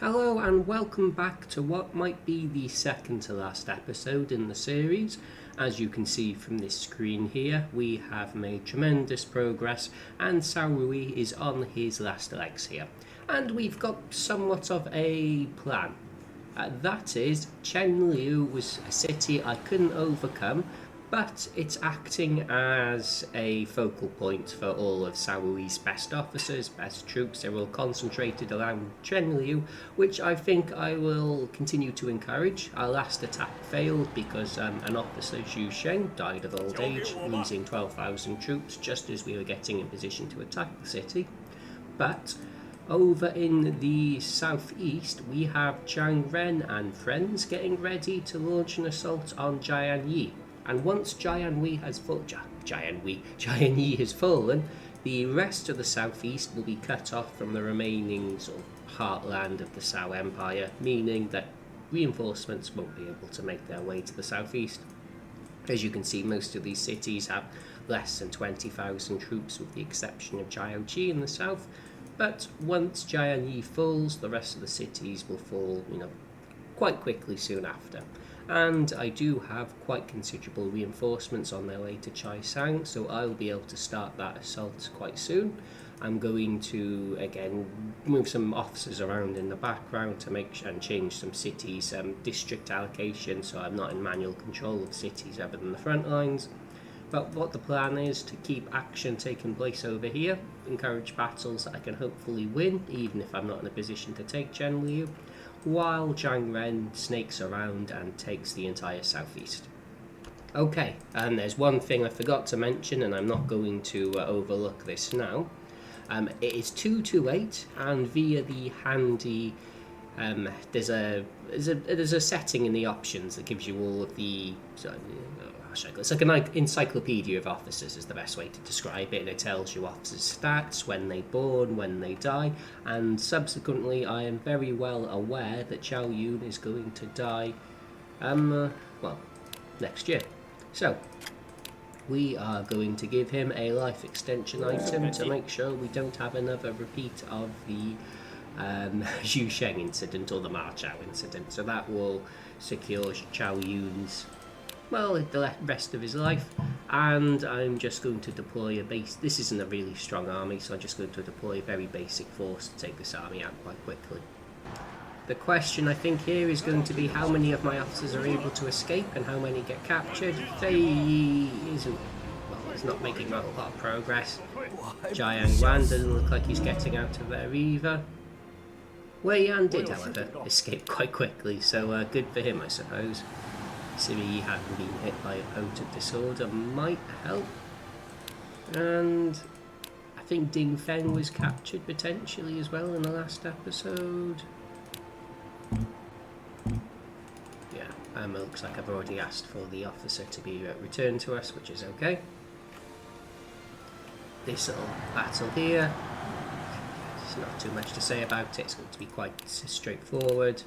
Hello and welcome back to what might be the second to last episode in the series. As you can see from this screen here, we have made tremendous progress and Zhao Yun is on his last legs here. And we've got somewhat of a plan. That is, Chenliu was a city I couldn't overcome, but it's acting as a focal point for all of Zhao Yun's best officers, best troops. They're all concentrated around Chenliu, which I think I will continue to encourage. Our last attack failed because an officer, Zhang, died of old age, losing 12,000 troops just as we were getting in position to attack the city. But over in the southeast, we have Zhang and friends getting ready to launch an assault on Jianye. And once Jianye has fallen, the rest of the southeast will be cut off from the remaining sort of heartland of the Zhao Empire, meaning that reinforcements won't be able to make their way to the southeast. As you can see, most of these cities have less than 20,000 troops, with the exception of Jiaoji in the south. But once Jianye falls, the rest of the cities will fall, quite quickly soon after. And I do have quite considerable reinforcements on their way to Chaisang, so I'll be able to start that assault quite soon. I'm going to again move some officers around in the background to and change some cities' district allocation, so I'm not in manual control of cities other than the front lines. But what the plan is to keep action taking place over here, encourage battles that I can hopefully win, even if I'm not in a position to take Chenliu, while Zhang snakes around and takes the entire southeast. Okay, and there's one thing I forgot to mention, and I'm not going to overlook this now. It is 228, and via the handy, there's a setting in the options that gives you all of the. It's like an encyclopedia of officers is the best way to describe it, and it tells you officers' stats, when they born, when they die, and subsequently I am very well aware that Zhao Yun is going to die, next year. So, we are going to give him a life extension item to make sure we don't have another repeat of the Zhu Sheng incident or the Ma Chao incident. So that will secure Zhao Yun's the rest of his life, and I'm just going to deploy a base. This isn't a really strong army, so I'm just going to deploy a very basic force to take this army out quite quickly. The question I think here is going to be how many of my officers are able to escape and how many get captured. Fei he's not making a lot of progress. Jianye doesn't look like he's getting out of there either. Wei Yan did, however, escape quite quickly, so good for him, I suppose. Siri having been hit by a potent disorder might help. And I think Ding Feng was captured potentially as well in the last episode. Yeah, it looks like I've already asked for the officer to be returned to us, which is okay. This little battle here, there's not too much to say about it, it's going to be quite straightforward.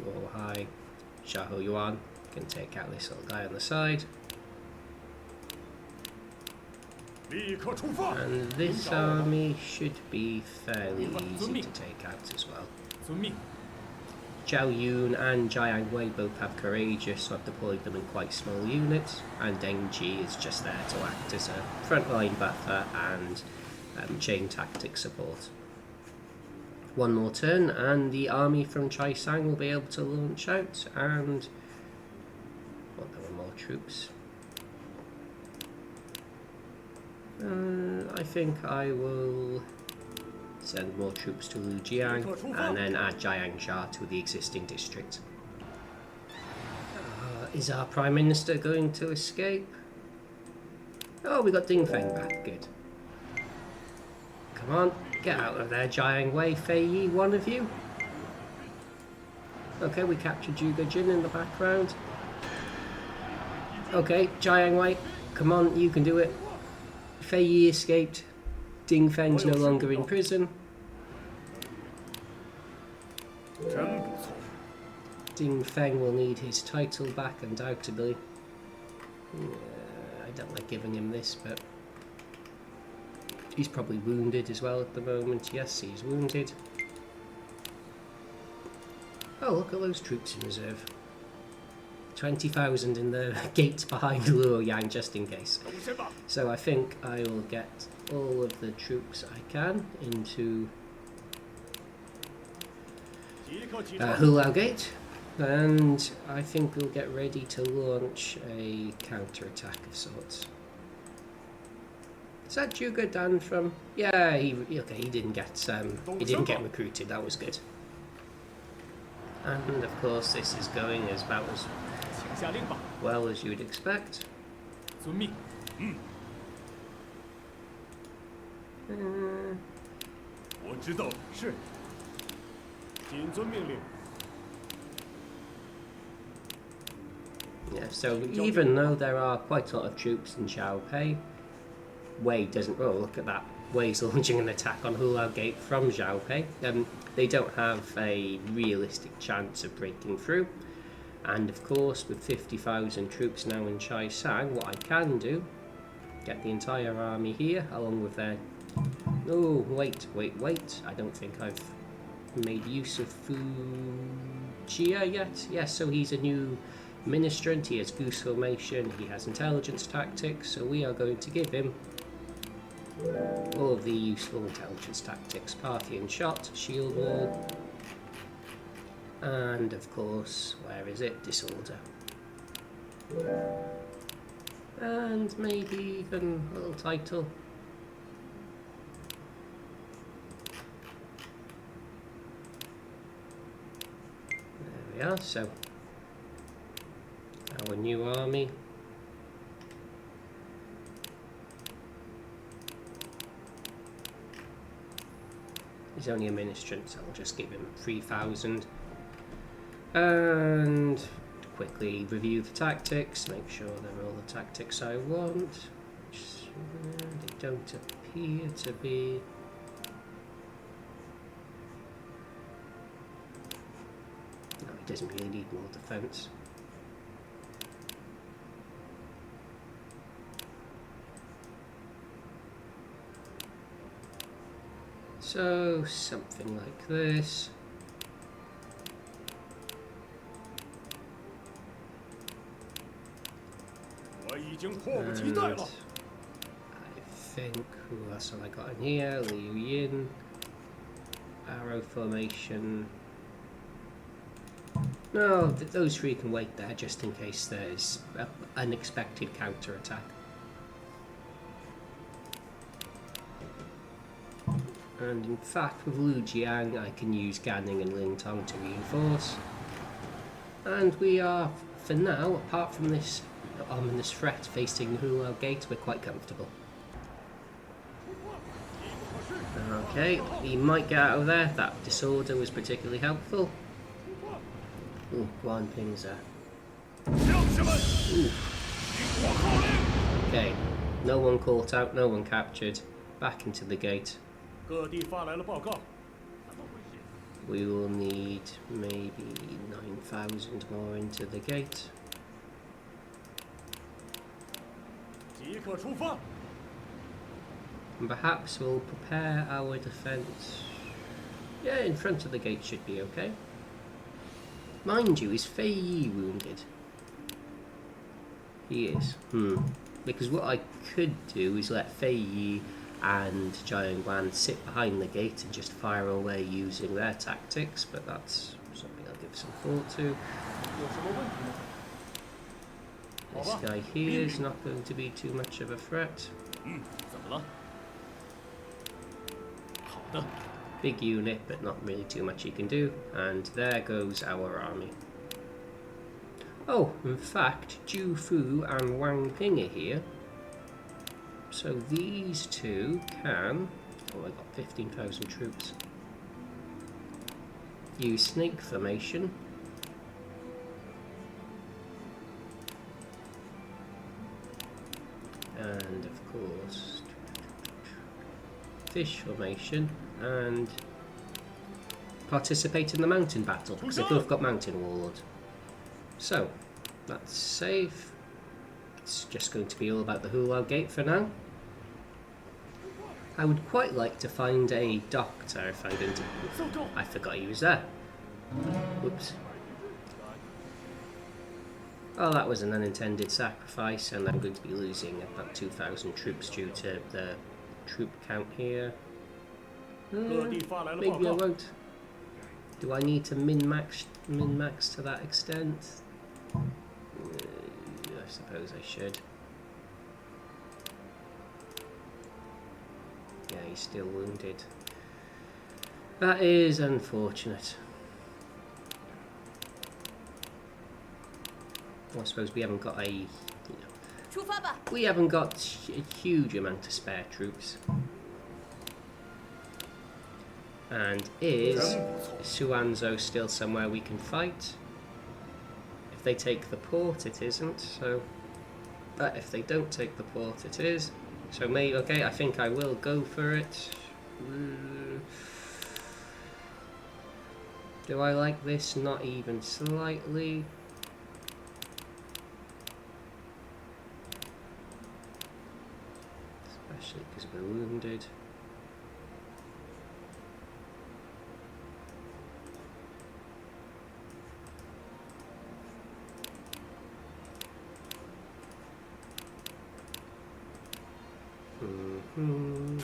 Whoa, hi, Zhao Yun can take out this little guy on the side. And this army should be fairly easy to take out as well. Zhao Yun and Jianye both have courageous, so I've deployed them in quite small units, and Deng Ji is just there to act as a frontline buffer and chain tactic support. One more turn and the army from Chaisang will be able to launch out, and there were more troops. I think I will send more troops to Lujiang and then add Jiangsha to the existing district. Is our Prime Minister going to escape? Oh, we got Ding Feng back, good. Come on. Get out of there, Jianye, Fei Yi, one of you. Okay, we captured Zhuge Jin in the background. Okay, Jianye, come on, you can do it. Fei Yi escaped. Ding Feng's no longer in prison. Ding Feng will need his title back, undoubtedly. I don't like giving him this, but He's probably wounded as well at the moment. Yes, he's wounded. Oh, look at those troops in reserve. 20,000 in the gate behind Wei Yan, just in case. So I think I will get all of the troops I can into Hulao Gate, and I think we'll get ready to launch a counter-attack of sorts. Is that Zhuge Dan from? Yeah, he didn't get recruited. That was good. And of course, this is going as about as well as you would expect. Yeah, so even though there are quite a lot of troops in Xiaopei, Wei doesn't. Oh, look at that. Wei's launching an attack on Hulao Gate from Xiaopei. They don't have a realistic chance of breaking through. And of course, with 50,000 troops now in Chaisang, what I can do, get the entire army here, along with their... Oh, wait. I don't think I've made use of Fujia yet. Yes, so he's a new ministrant, he has goose formation, he has intelligence tactics, so we are going to give him all of the useful intelligence tactics. Parthian shot, shield wall, and of course, where is it? Disorder. And maybe even a little title. There we are, so our new army. He's only a ministrant, so I'll just give him 3,000. And quickly review the tactics, make sure they're all the tactics I want. They don't appear to be. No, he doesn't really need more defense. So, something like this. And I think, who else have I got in here? Liu Yin, arrow formation. No, those three can wait there just in case there's an unexpected counter-attack. And in fact, with Lu Jiang, I can use Ganning and Ling Tong to reinforce. And we are, for now, apart from this ominous threat facing Hulao Gate, we're quite comfortable. Okay, he might get out of there. That disorder was particularly helpful. Ooh, Guan Ping's there. Okay, no one caught out, no one captured. Back into the gate. We will need maybe 9,000 more into the gate. And perhaps we'll prepare our defense. Yeah, in front of the gate should be okay. Mind you, is Fei Yi wounded? He is. Because what I could do is let Fei Yi and Zhang Guan sit behind the gate and just fire away using their tactics, but that's something I'll give some thought to. This guy here is not going to be too much of a threat. Big unit, but not really too much he can do. And there goes our army. Oh, in fact, Ju Fu and Wang Ping are here. So these two can... Oh, I got 15,000 troops. Use snake formation. And of course, fish formation. And participate in the mountain battle, because they've both got mountain warlord. So, that's safe. It's just going to be all about the Hulao Gate for now. I would quite like to find a doctor if I'm going to... I forgot he was there. Whoops. Oh, that was an unintended sacrifice, and I'm going to be losing about 2,000 troops due to the troop count here. Maybe I won't. Do I need to min-max to that extent? I suppose I should. Yeah, he's still wounded. That is unfortunate. Well, I suppose we haven't got a... we haven't got a huge amount of spare troops. And is Suanzhou still somewhere we can fight? If they take the port, it isn't. So, but if they don't take the port, it is. So maybe, okay, I think I will go for it. Do I like this? Not even slightly. Especially because we're wounded.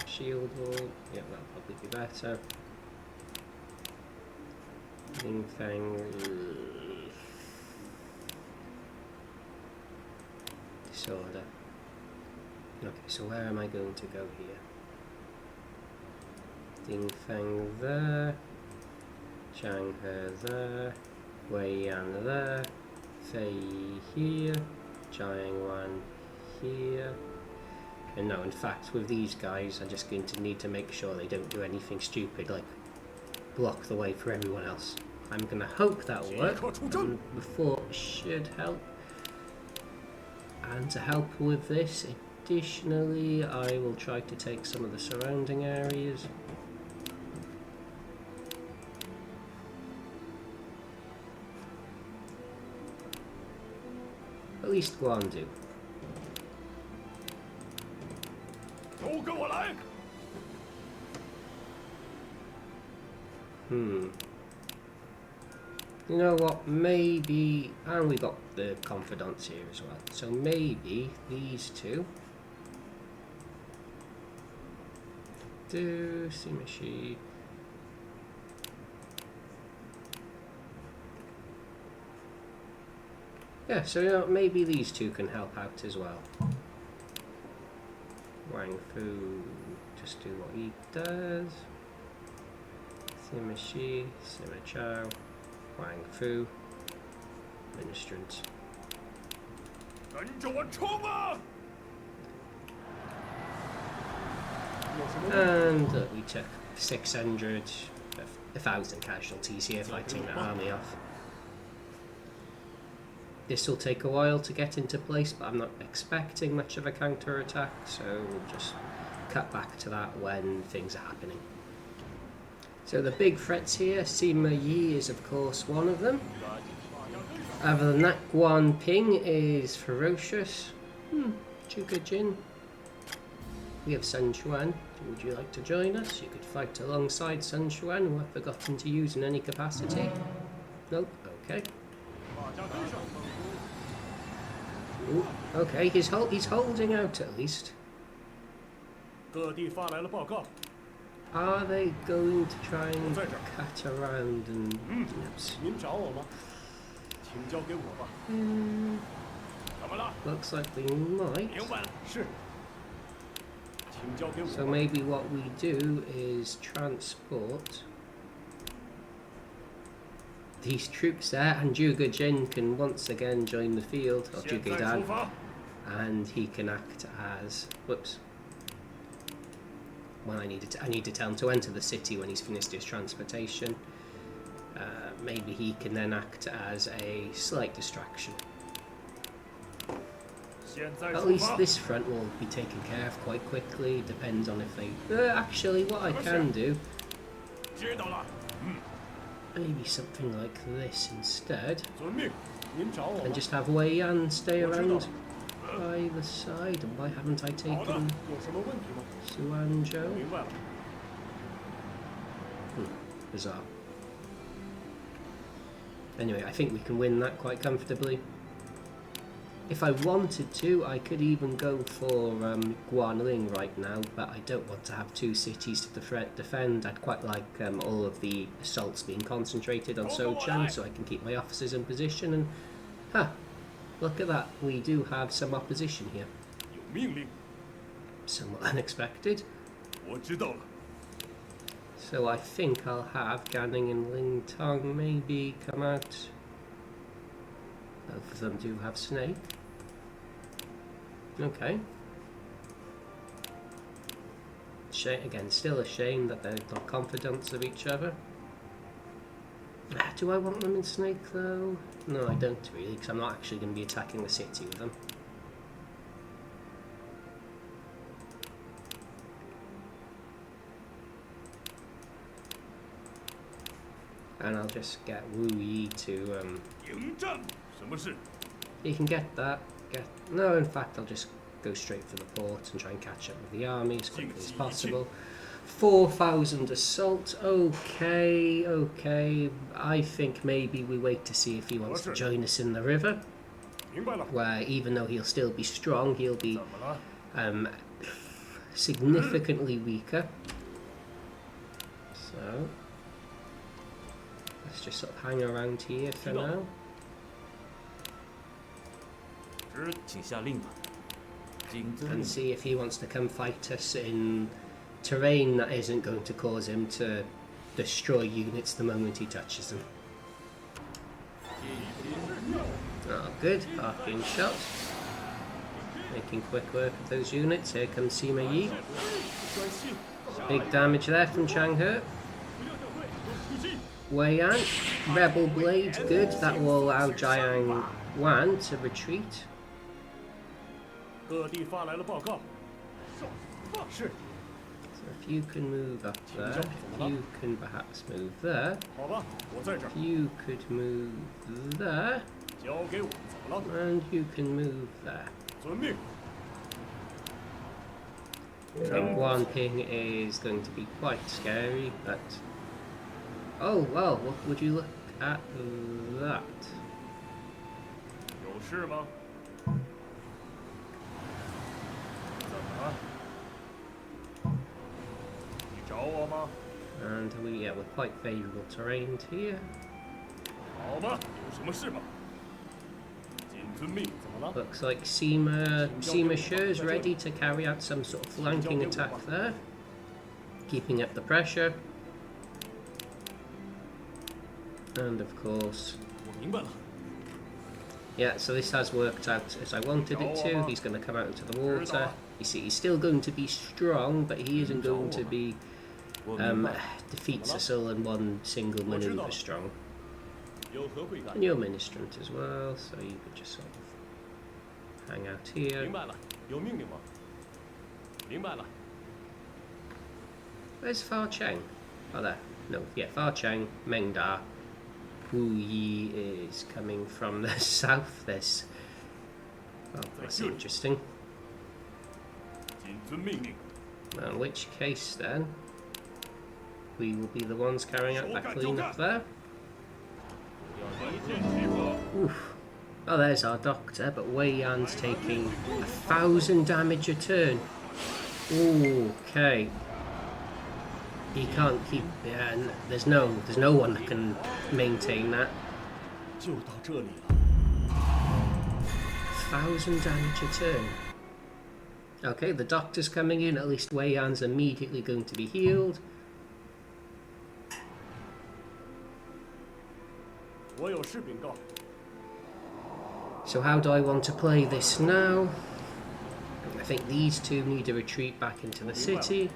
Shield wall. Yeah, that'll probably be better. Ling Feng. Disorder. Okay, so where am I going to go here? Ding Feng there. Zhang He there. Wei Yan there. Fei here. Jianye here. And no, in fact, with these guys, I'm just going to need to make sure they don't do anything stupid, like block the way for everyone else. I'm going to hope that'll work, and the fort should help. And to help with this, additionally, I will try to take some of the surrounding areas. At least Guan Yu. You know what, maybe, and we got the confidants here as well, so maybe these two do Simashi. Yeah, so you know, maybe these two can help out as well. Wang Fu, just do what he does. Sima Shi, Sima Chao, Wang Fu, Ministrant. And we took 600, 1,000 casualties here fighting the army off. This will take a while to get into place, but I'm not expecting much of a counter-attack, so we'll just cut back to that when things are happening. So the big threats here, Sima Yi is of course one of them. Other than that, Guan Ping is ferocious. Zhuge Jin. We have Sun Xuan. Would you like to join us? You could fight alongside Sun Xuan, who I've forgotten to use in any capacity. Nope, okay. Ooh, okay, he's holding out at least. Are they going to try and cut around and... looks like they might. So maybe what we do is transport these troops there, and Zhuge Jin can once again join the field, or Zhuge Dan, and he can act as... whoops. Well, I need to tell him to enter the city when he's finished his transportation. Maybe he can then act as a slight distraction. At least this front will be taken care of quite quickly, depends on if they... actually, what I can do... maybe something like this instead. And just have Wei Yan stay around. by the side, and why haven't I taken Suanzhou? Bizarre. Anyway, I think we can win that quite comfortably. If I wanted to, I could even go for Guanling right now, but I don't want to have two cities to defend. I'd quite like all of the assaults being concentrated on Sochang, so I can keep my officers in position. And look at that, we do have some opposition here. Somewhat unexpected. So I think I'll have Ganning and Lingtong maybe come out. Both of them do have snake. Okay. Again, still a shame that they're not confident of each other. Do I want them in snake though? No, I don't really, because I'm not actually going to be attacking the city with them. And I'll just get Wu Yi to you can get that. No, in fact I'll just go straight for the port and try and catch up with the army as quickly as possible. 4,000 assault. Okay. I think maybe we wait to see if he wants to join us in the river, where even though he'll still be strong, he'll be significantly weaker. So let's just sort of hang around here for now. And see if he wants to come fight us in terrain that isn't going to cause him to destroy units the moment he touches them. Oh, good. Arcane shot. Making quick work of those units. Here comes Sima Yi. Big damage there from Chang He. Wei Yan. Rebel Blade. Good. That will allow Jiang Wan to retreat. So if you can move up there, if you can perhaps move there, if you could move there, and you can move there. I think Guan Ping is going to be quite scary, but oh well, what would you look at that? And we're quite favourable terrain here. Looks like Sima Shi is ready to carry out some sort of flanking attack there, keeping up the pressure. And of course, yeah, so this has worked out as I wanted it to. He's going to come out into the water. You see, he's still going to be strong, but he isn't going to be defeats us all in one single manoeuvre strong. And you're ministrant as well, so you could just sort of hang out here. Where's Fa Cheng? Oh, there. No, yeah, Fa Cheng, Meng Da. Wu Yi is coming from the south. This. Oh, that's interesting. Now, in which case then, we will be the ones carrying out that clean-up there. Oof. Oh, there's our doctor, but Wei Yan's taking 1,000 damage a turn. Okay. He can't keep. Yeah, there's no one that can maintain that. 1,000 damage a turn. Okay, the doctor's coming in. At least Wei Yan's immediately going to be healed. So how do I want to play this now? I think these two need to retreat back into the city.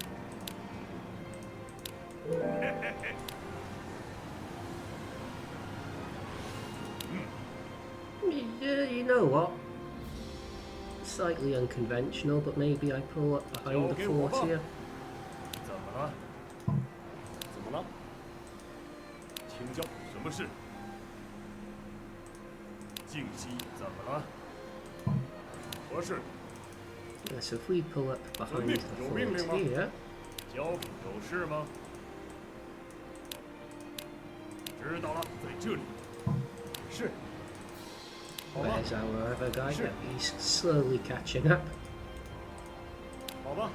You know what? Slightly unconventional, but maybe I pull up behind the fort here. 何事？ So if we pull up behind the fort here, 交有事吗？知道了，在这里。是。好吧。 where's our other guy? Yep, he's slowly catching up. 好吧。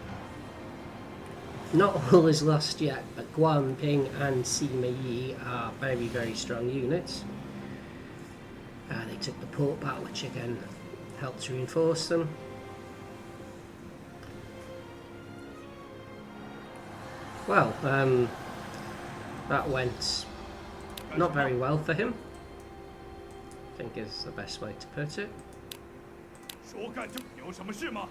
Not all is lost yet, but Guan Ping and Sima Yi are very, very strong units. They took the port back, which again helped reinforce them. Well, that went not very well for him, I think is the best way to put it. 说干就有什么事吗？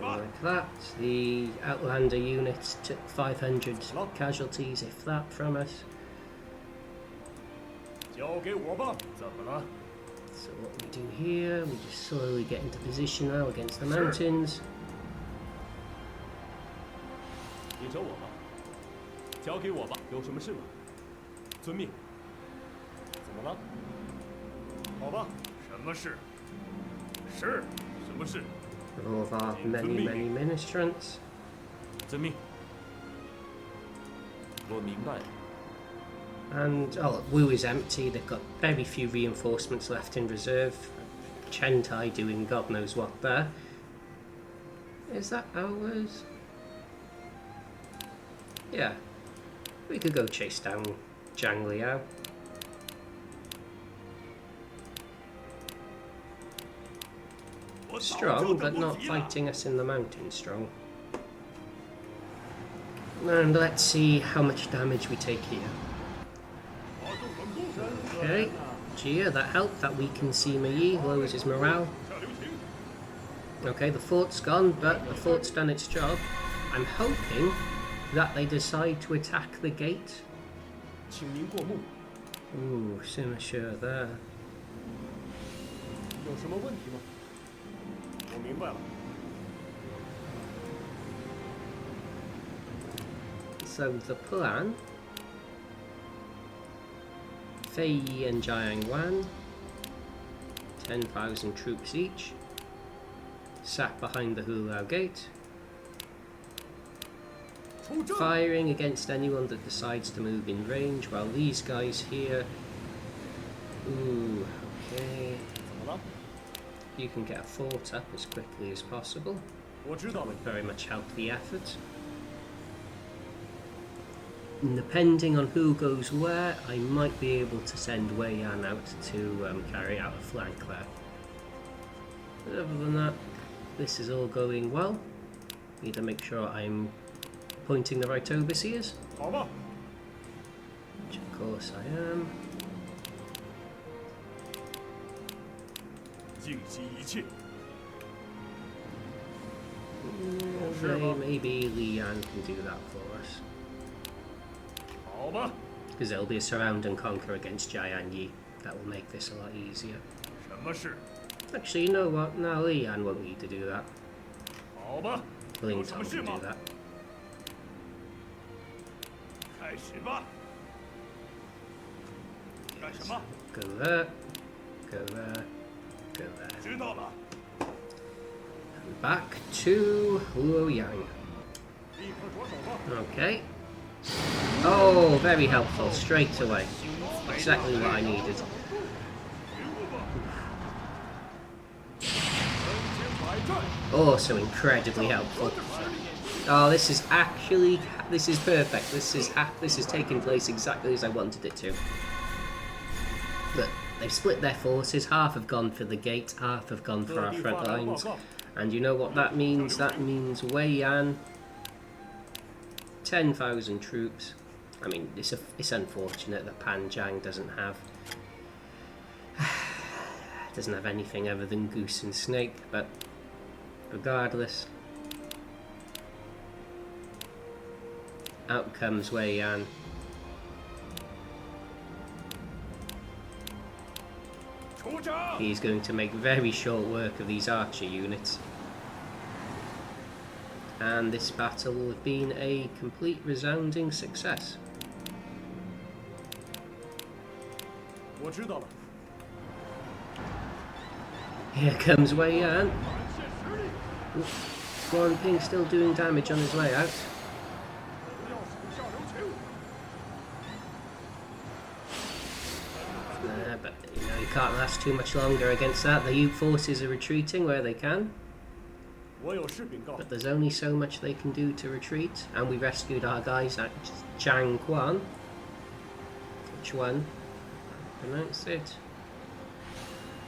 Like that, the Outlander units took 500 casualties, if that, from us. 交给我吧，怎么了？ So what we do here, we just slowly get into position now against the mountains. 你找我吧，交给我吧，有什么事吗？遵命。怎么了？好吧，什么事？是，什么事？ With all of our many, many ministrants. 遵命。我明白了。 And, oh, Wu is empty, they've got very few reinforcements left in reserve. Chen Tai doing God knows what there. Is that ours? Yeah. We could go chase down Zhang Liao. Strong, but not fighting us in the mountains strong. And let's see how much damage we take here. Okay, Jia, that helped. That weakens Sima Yi, lowers his morale. Okay, the fort's gone, but the fort's done its job. I'm hoping that they decide to attack the gate. Ooh, Sima Shi there. 有什么问题吗？我明白了。 So the plan, Fei Yi and Jianye Wan, 10,000 troops each, sat behind the Hulao gate, firing against anyone that decides to move in range, while these guys here, ooh, okay, you can get a fort up as quickly as possible. That would very much help the effort. And depending on who goes where, I might be able to send Wei Yan out to carry out a flank there. But other than that, this is all going well. Need to make sure I'm pointing the right overseers. Which of course I am. Maybe Li Yan can do that for us. Because there'll be a surround and conquer against Jianye. That will make this a lot easier. Actually, you know what? No, Li Yan won't need to do that. Ling Tong can do that. Go there, go there, go there. And back to Luoyang. Okay. Oh, very helpful, straight away. Exactly what I needed. Also incredibly helpful. Oh, this is actually, this is perfect. This is taking place exactly as I wanted it to. Look, they've split their forces. Half have gone for the gate, half have gone for our front lines. And you know what that means? That means Wei Yan, 10,000 troops. I mean, it's unfortunate that Pan Zhang doesn't have anything other than goose and snake, but regardless, out comes Wei Yan. He's going to make very short work of these archer units. And this battle will have been a complete resounding success. 我知道了。 Here comes Wei Yan. 展现实力， Guan Ping still doing damage on his way out. 不要手下留情。 But you know, you can't last too much longer against that. The Ute forces are retreating where they can, 我有事禀告。 but there's only so much they can do to retreat. And we rescued our guys at Zhang. Which one? Pronounce it.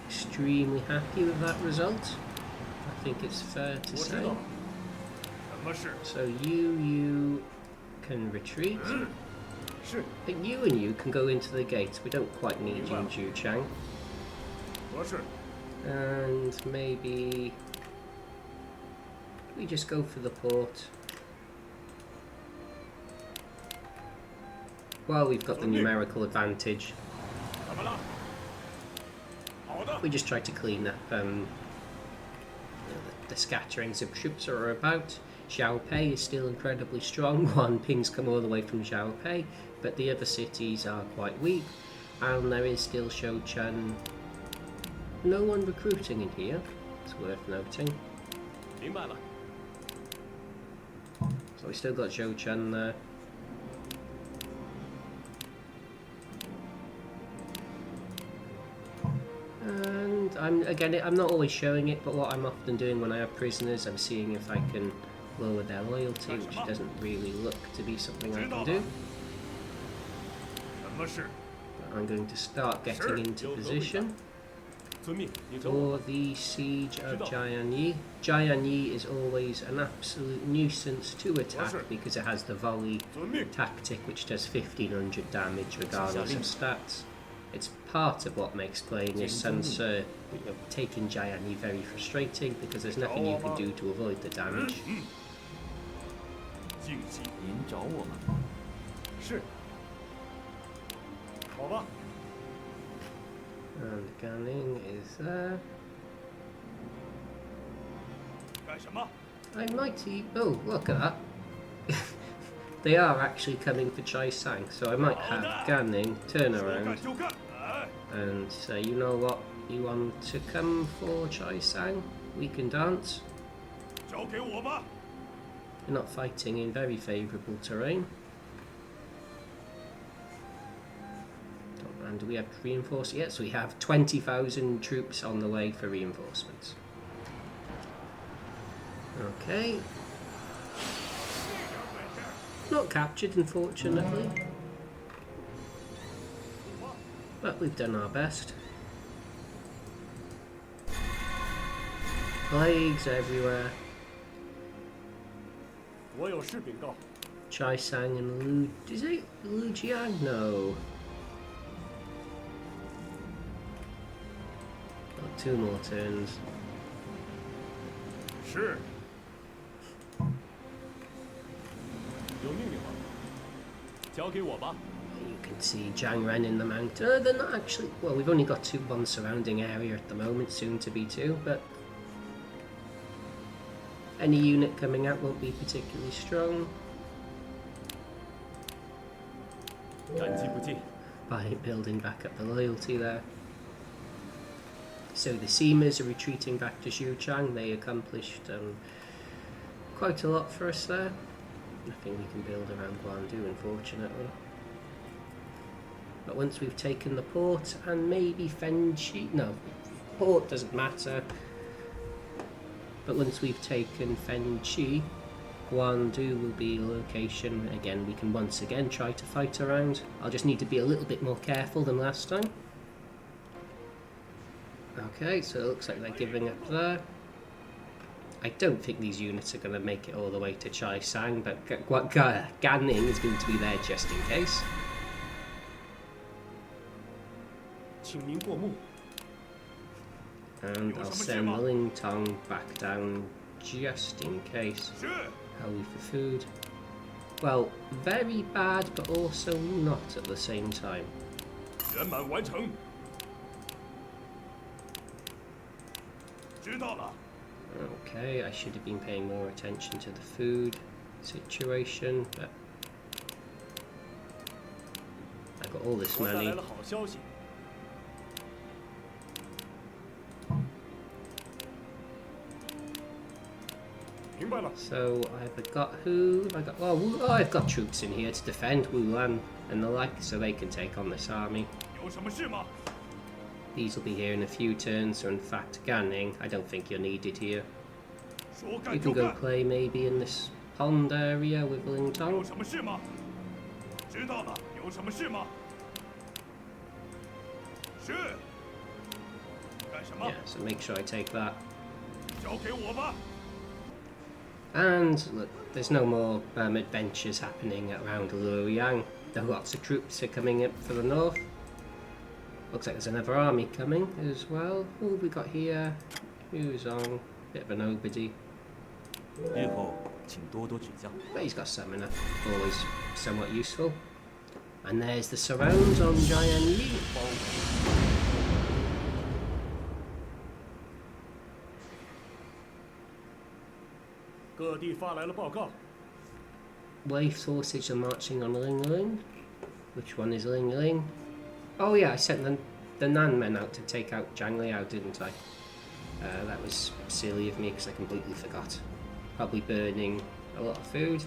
Extremely happy with that result. I think it's fair to 我知 say. 道了。什么事？ So you can retreat. 是， But you and you can go into the gates. We don't quite need you, Zhu Chang. 何事？ And maybe we just go for the port. Well, we've got the numerical advantage. 怎么了？好的。 We just try to clean up the scatterings of troops that are about. Xiaopei is still incredibly strong. Guan Ping's come all the way from Xiaopei, but the other cities are quite weak. And there is still Shouchun. No one recruiting in here. It's worth noting. 明白了。 So we still got Shouchun there. And I'm not always showing it, but what I'm often doing when I have prisoners, I'm seeing if I can lower their loyalty, which doesn't really look to be something I can do. 什么事？ But I'm going to start getting into position 遵命，你走我。 for the siege of Jianye. Jianye is always an absolute nuisance to attack because it has the volley 遵命。 tactic, which does 1500 damage regardless of stats. It's part of what makes playing as Sun Ce, taking Jianye very frustrating because there's nothing you can do to avoid the damage. 静气，您找我吗？是。好吧。 And Ganning is there. 干什么？ I might oh, look at that. They are actually coming for Chai Sang, so I might have Ganning turn 说 around 干就干。哎， and say, you know what, you want to come for Chai Sang? We can dance. 交给我吧。 You're not fighting in very favourable terrain. And do we have reinforcements? Yes, we have 20,000 troops on the way for reinforcements. Okay. Not captured, unfortunately. But we've done our best. Plagues everywhere. 我有事禀告。 Chai Sang and Lu... Is it Lu Jiang? No. Got 2 more turns. 是。有命令吗？交给我吧。 You can see Zhang Ren in the mountain. They're not actually... Well, we've only got 1 surrounding area at the moment, soon to be 2, but... Any unit coming out won't be particularly strong. 感激不尽。 By building back up the loyalty there. So the Seamers are retreating back to Xuchang. They accomplished quite a lot for us there. Nothing we can build around Guan Yu, unfortunately. But once we've taken the port and maybe Fenchi... No, port doesn't matter. But once we've taken Fenchi, Guan Yu will be a location. Again, we can once again try to fight around. I'll just need to be a little bit more careful than last time. Okay, so it looks like they're giving up there. I don't think these units are going to make it all the way to Chai Sang, but Ganning is going to be there just in case. 请您过目。 And I'll send the Ling Tong back down just in case. 是。 How are we for food? Well, very bad, but also not at the same time. 圆满完成。知道了。 Okay, I should have been paying more attention to the food situation, but I got all this 我带来 money. 了好消息。明白了。 So I've got who? Have I got? Oh, I've got troops in here to defend Wulan and the like, so they can take on this army. 有什么事吗？ These will be here in a few turns, so in fact, Ganning, I don't think you're needed here. 说 You 干 can 就 go 干。 play maybe in this pond area with 有 Lingtong. 什么事吗？知道了。有什么事吗？是。干什么？ Yeah, so make sure I take that. 交给我吧。 And look, there's no more adventures happening around Luoyang. There are lots of troops are coming up for the north. Looks like there's another army coming as well. Who have we got here? Who's on? Bit of a nobody. 日后请多多指教。 But he's got summoner, always somewhat useful. And there's the surrounds on Jianye. 各地发来了报告。 Wei forces are marching on Ling Ling. Which one is Ling Ling? Oh yeah, I sent the Nan men out to take out Zhang Liao, didn't I? That was silly of me because I completely forgot. Probably burning a lot of food.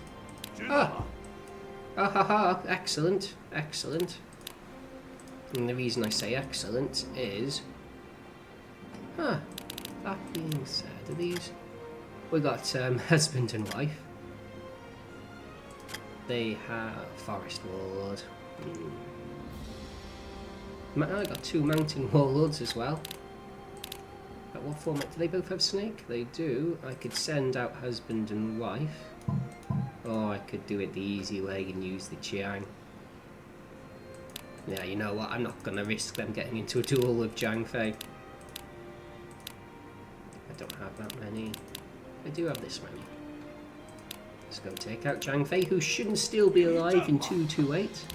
知道了。 Ah ha ha, excellent, excellent. And the reason I say excellent is... Huh, that being said, are these... We got husband and wife. They have forest warlord. I got two mountain warlords as well. But what format? Do they both have snake? They do. I could send out husband and wife. Or I could do it the easy way and use the Jiang. Yeah, you know what? I'm not going to risk them getting into a duel with Zhang Fei. I don't have that many. I do have this many. Let's go take out Zhang Fei, who shouldn't still be alive in 228.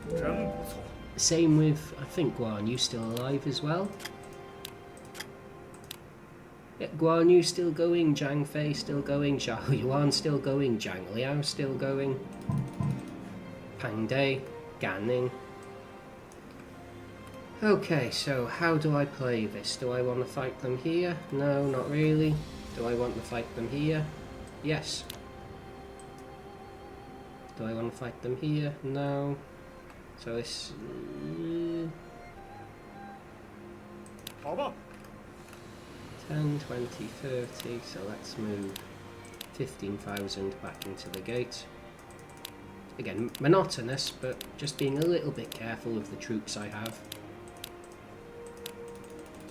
真不错。 Same with, I think, Guan Yu still alive as well. Yeah, Guan Yu still going, Zhang Fei still going, Zhao Yun still going, Zhang Liao still going, Pang Dai, Ganning. Okay, so how do I play this? Do I want to fight them here? No, not really. Do I want to fight them here? Yes. Do I want to fight them here? No. So this... 好吧。 10, 20, 30, so let's move 15,000 back into the gate. Again, monotonous, but just being a little bit careful of the troops I have.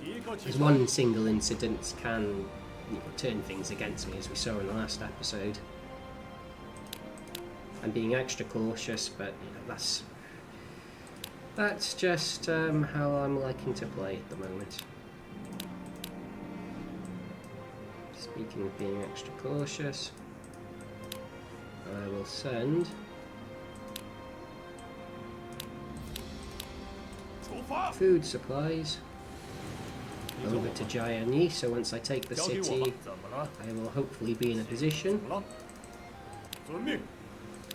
即刻起 Because 床。 one single incident can turn things against me, as we saw in the last episode. I'm being extra cautious, but that's just how I'm liking to play at the moment. Speaking of being extra cautious, I will send 出发。 food supplies over to Jianye, so once I take the 交给我吧 city, 怎么了？ I will hopefully be in a position 怎么了？遵命。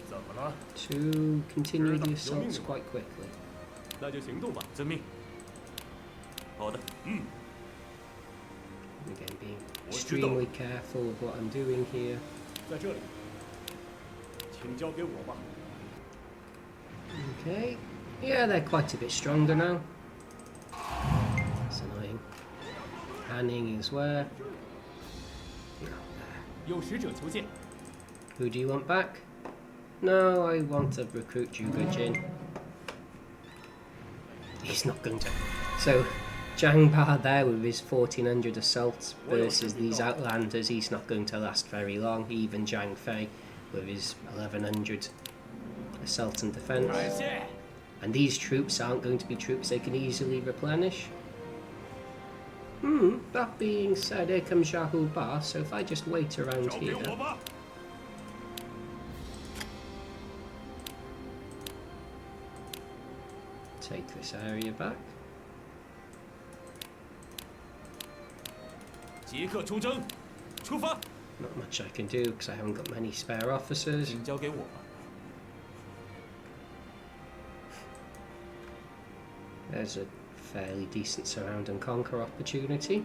怎么了？ to continue the assaults quite quickly. 那就行动吧。遵命。好的。 嗯， Again, being 我知道了。 extremely careful of what I'm doing here. 在这里，请交给我吧。 Okay, yeah, they're quite a bit stronger now. That's annoying. Hanning is where? No, there. 有使者求见。 Who do you want back? No, I want to recruit Zhuge Jin. He's not going to. So, Zhang Ba there with his 1400 assaults versus these outlanders, he's not going to last very long. Even Zhang Fei with his 1100 assault and defense. 感谢。 And these troops aren't going to be troops they can easily replenish. That being said, here comes Xiaopei Ba, so if I just wait around 交给 here, 我吧。 take this area back. 即刻出征，出发。 Not much I can do because I haven't got many spare officers. 请交给我吧。 There's a fairly decent surround and conquer opportunity.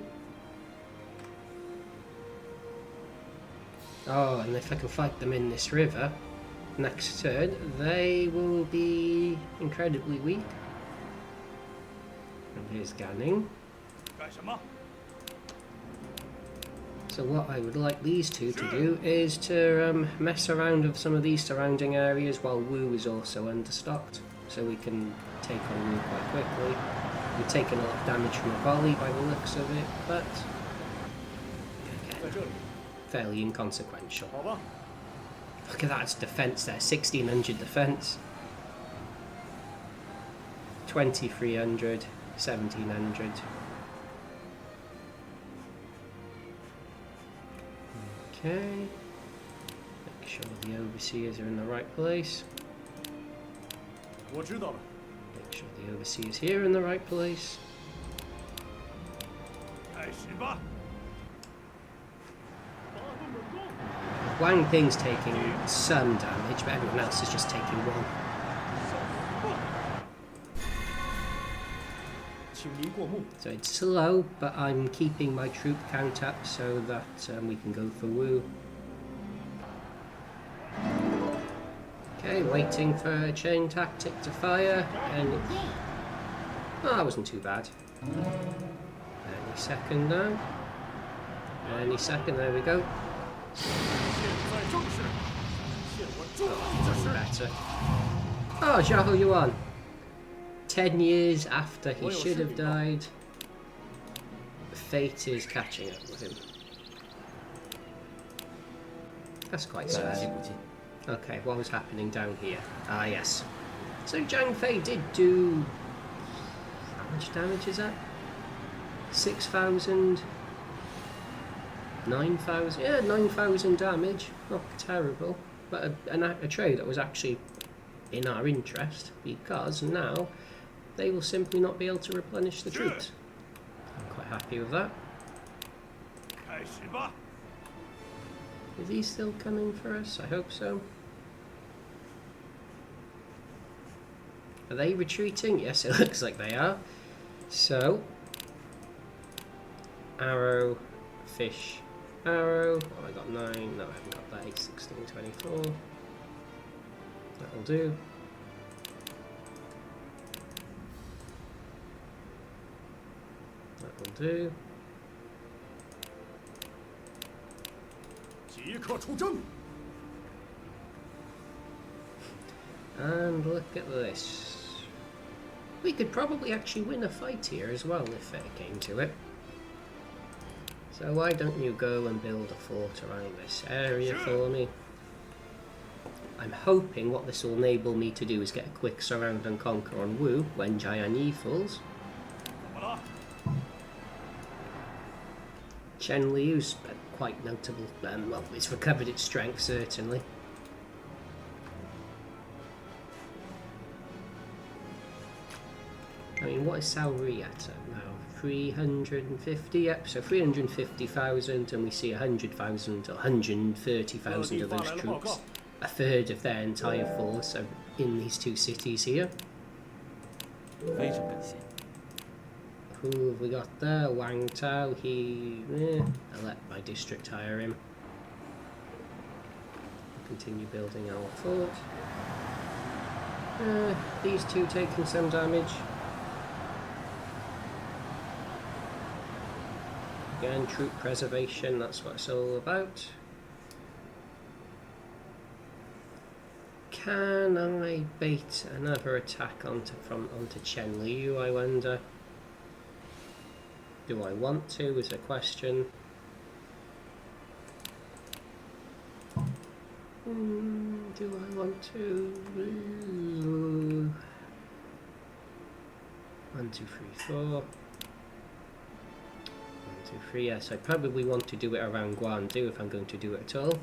Oh, and if I can fight them in this river next turn, they will be incredibly weak. And here's Ganning. 干什么？ So what I would like these two to do is to mess around with some of these surrounding areas while Wu is also understocked. So we can take on Wu quite quickly. We've taken a lot of damage from a volley by the looks of it, but 在这里， fairly inconsequential. 好吧。 Look at that, it's defense there, 1600 defense. 2300, 1700. Okay. Make sure the overseers are in the right place. 我知道了。 Make sure the overseers here are in the right place. 开始吧。发动猛攻。 Wang Ping's taking some damage, but everyone else is just taking one. 请您过目。 So it's slow, but I'm keeping my troop count up so that we can go for Wu. Okay, waiting for a chain tactic to fire, and oh, that wasn't too bad. Any second now. Any second, there we go. 现在正是现我重力之 Oh, 时。 better. Oh, Zhao Yun. 10 years after he Well, should have should be died, fate is catching up with him. That's quite 再来 sad. 补进。 Okay, what was happening down here? Ah, yes. So Zhang Fei did do... How much damage is that? 6,000? 9,000? Yeah, 9,000 damage. Not terrible. But a trade that was actually in our interest, because now they will simply not be able to replenish the troops. I'm quite happy with that. 开始吧。 Is he still coming for us? I hope so. Are they retreating? Yes, it looks like they are. So, arrow, fish, arrow. Oh, I got 9. No, I haven't got that. 8, 16, 24. That'll do. That'll do. 即刻出征。 And look at this. We could probably actually win a fight here as well if it came to it. So why don't you go and build a fort around this area for me? I'm hoping what this will enable me to do is get a quick surround and conquer on Wu when Jianye falls. 怎么了？ Chenliu's quite notable. Well, it's recovered its strength certainly. I mean, what is salary at now? 350? Yep, so 350,000, and we see 100,000 or 130,000 of those troops. A third of their entire force are in these two cities here. 非常感谢。 Who have we got there? Wang Tao, I'll let my district hire him. Continue building our fort. These two taking some damage. Again, troop preservation, that's what it's all about. Can I bait another attack onto Chenliu, I wonder? Do I want to, is a question. Do I want to? 1, 2, 3, 4. 1, 2, 3, yes, I probably want to do it around Guan Yu if I'm going to do it at all.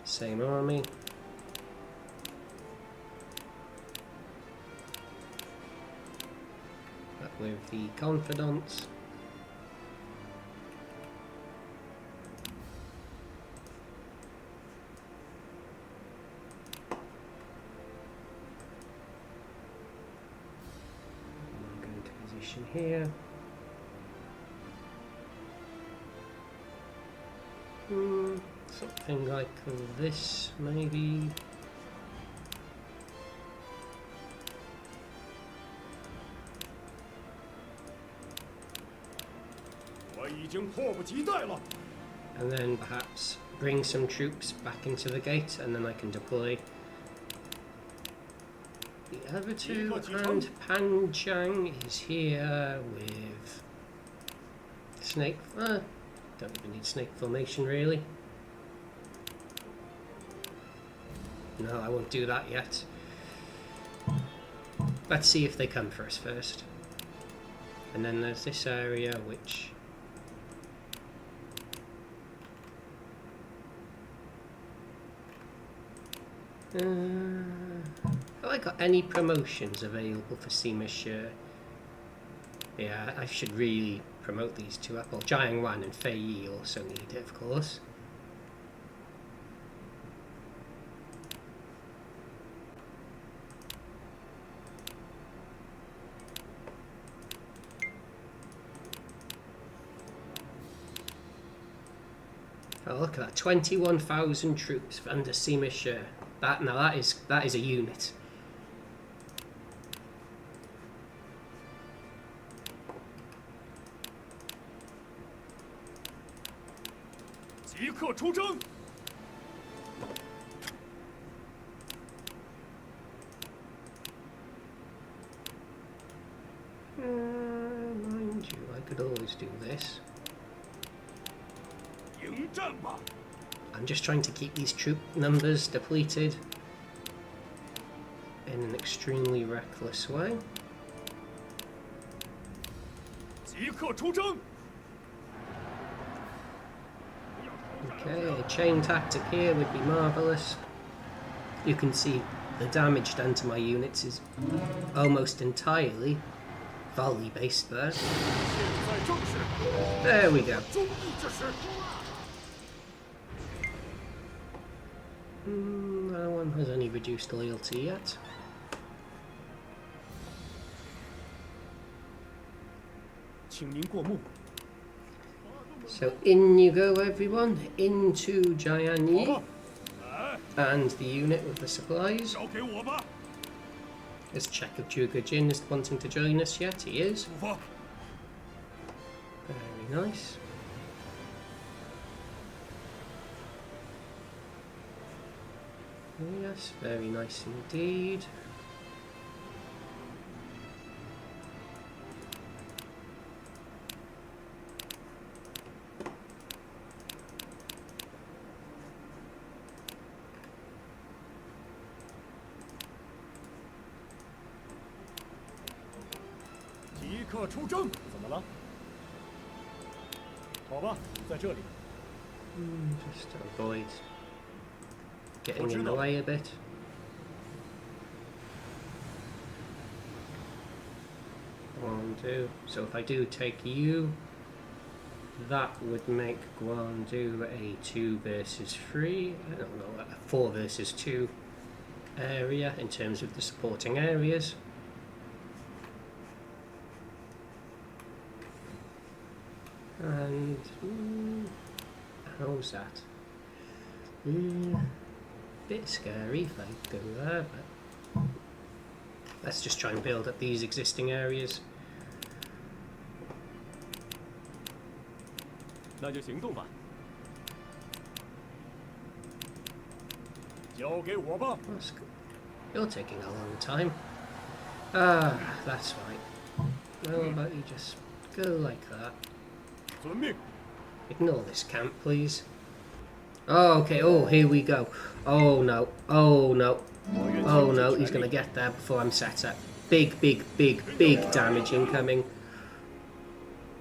Same army. But with the confidants. I'm going to position here. Something like this, maybe. 我已经迫不及待了。 And then perhaps bring some troops back into the gate, and then I can deploy the other two. And Pan Zhang is here with snake. Don't even need snake formation, really. No, I won't do that yet. Let's see if they come for us first. And then there's this area which... have I got any promotions available for Sima Shi? Yeah, I should really promote these two up. Well, Jianye Wan and Fei Yi also need it, of course. Oh, look at that! 21,000 troops under Sima Shi. That is a unit. 即刻出征！ Mind you, I could always do this. 迎战吧！ I'm just trying to keep these troop numbers depleted in an extremely reckless way. 即刻出征！ Okay, a chain tactic here would be marvellous. You can see the damage done to my units is almost entirely volley based there. 现在正是 There we go. 忠义之时。 No one has any reduced loyalty yet. So in you go, everyone, into Jianye and the unit with the supplies. 交给我吧， Let's check if Zhuge Jin is wanting to join us yet. He is. 出发。 Very nice. Yes, very nice indeed. "即刻出征！怎么了？好吧，在这里。 Just to avoid getting in the way a bit. Guan. So if I do take you, that would make Guan a 2 versus 3. I don't know, a 4 versus 2 area in terms of the supporting areas. And how's that? Bit scary if I go there, but let's just try and build up these existing areas. 那就行动吧。交给我吧。 That's good. You're taking a long time. Ah, that's right. How about you just go like that? 遵命。 Ignore this camp, please. Oh, okay. Oh, here we go. Oh no. Oh no. Oh no. He's going to get there before I'm set up. Big, big, big, big damage incoming.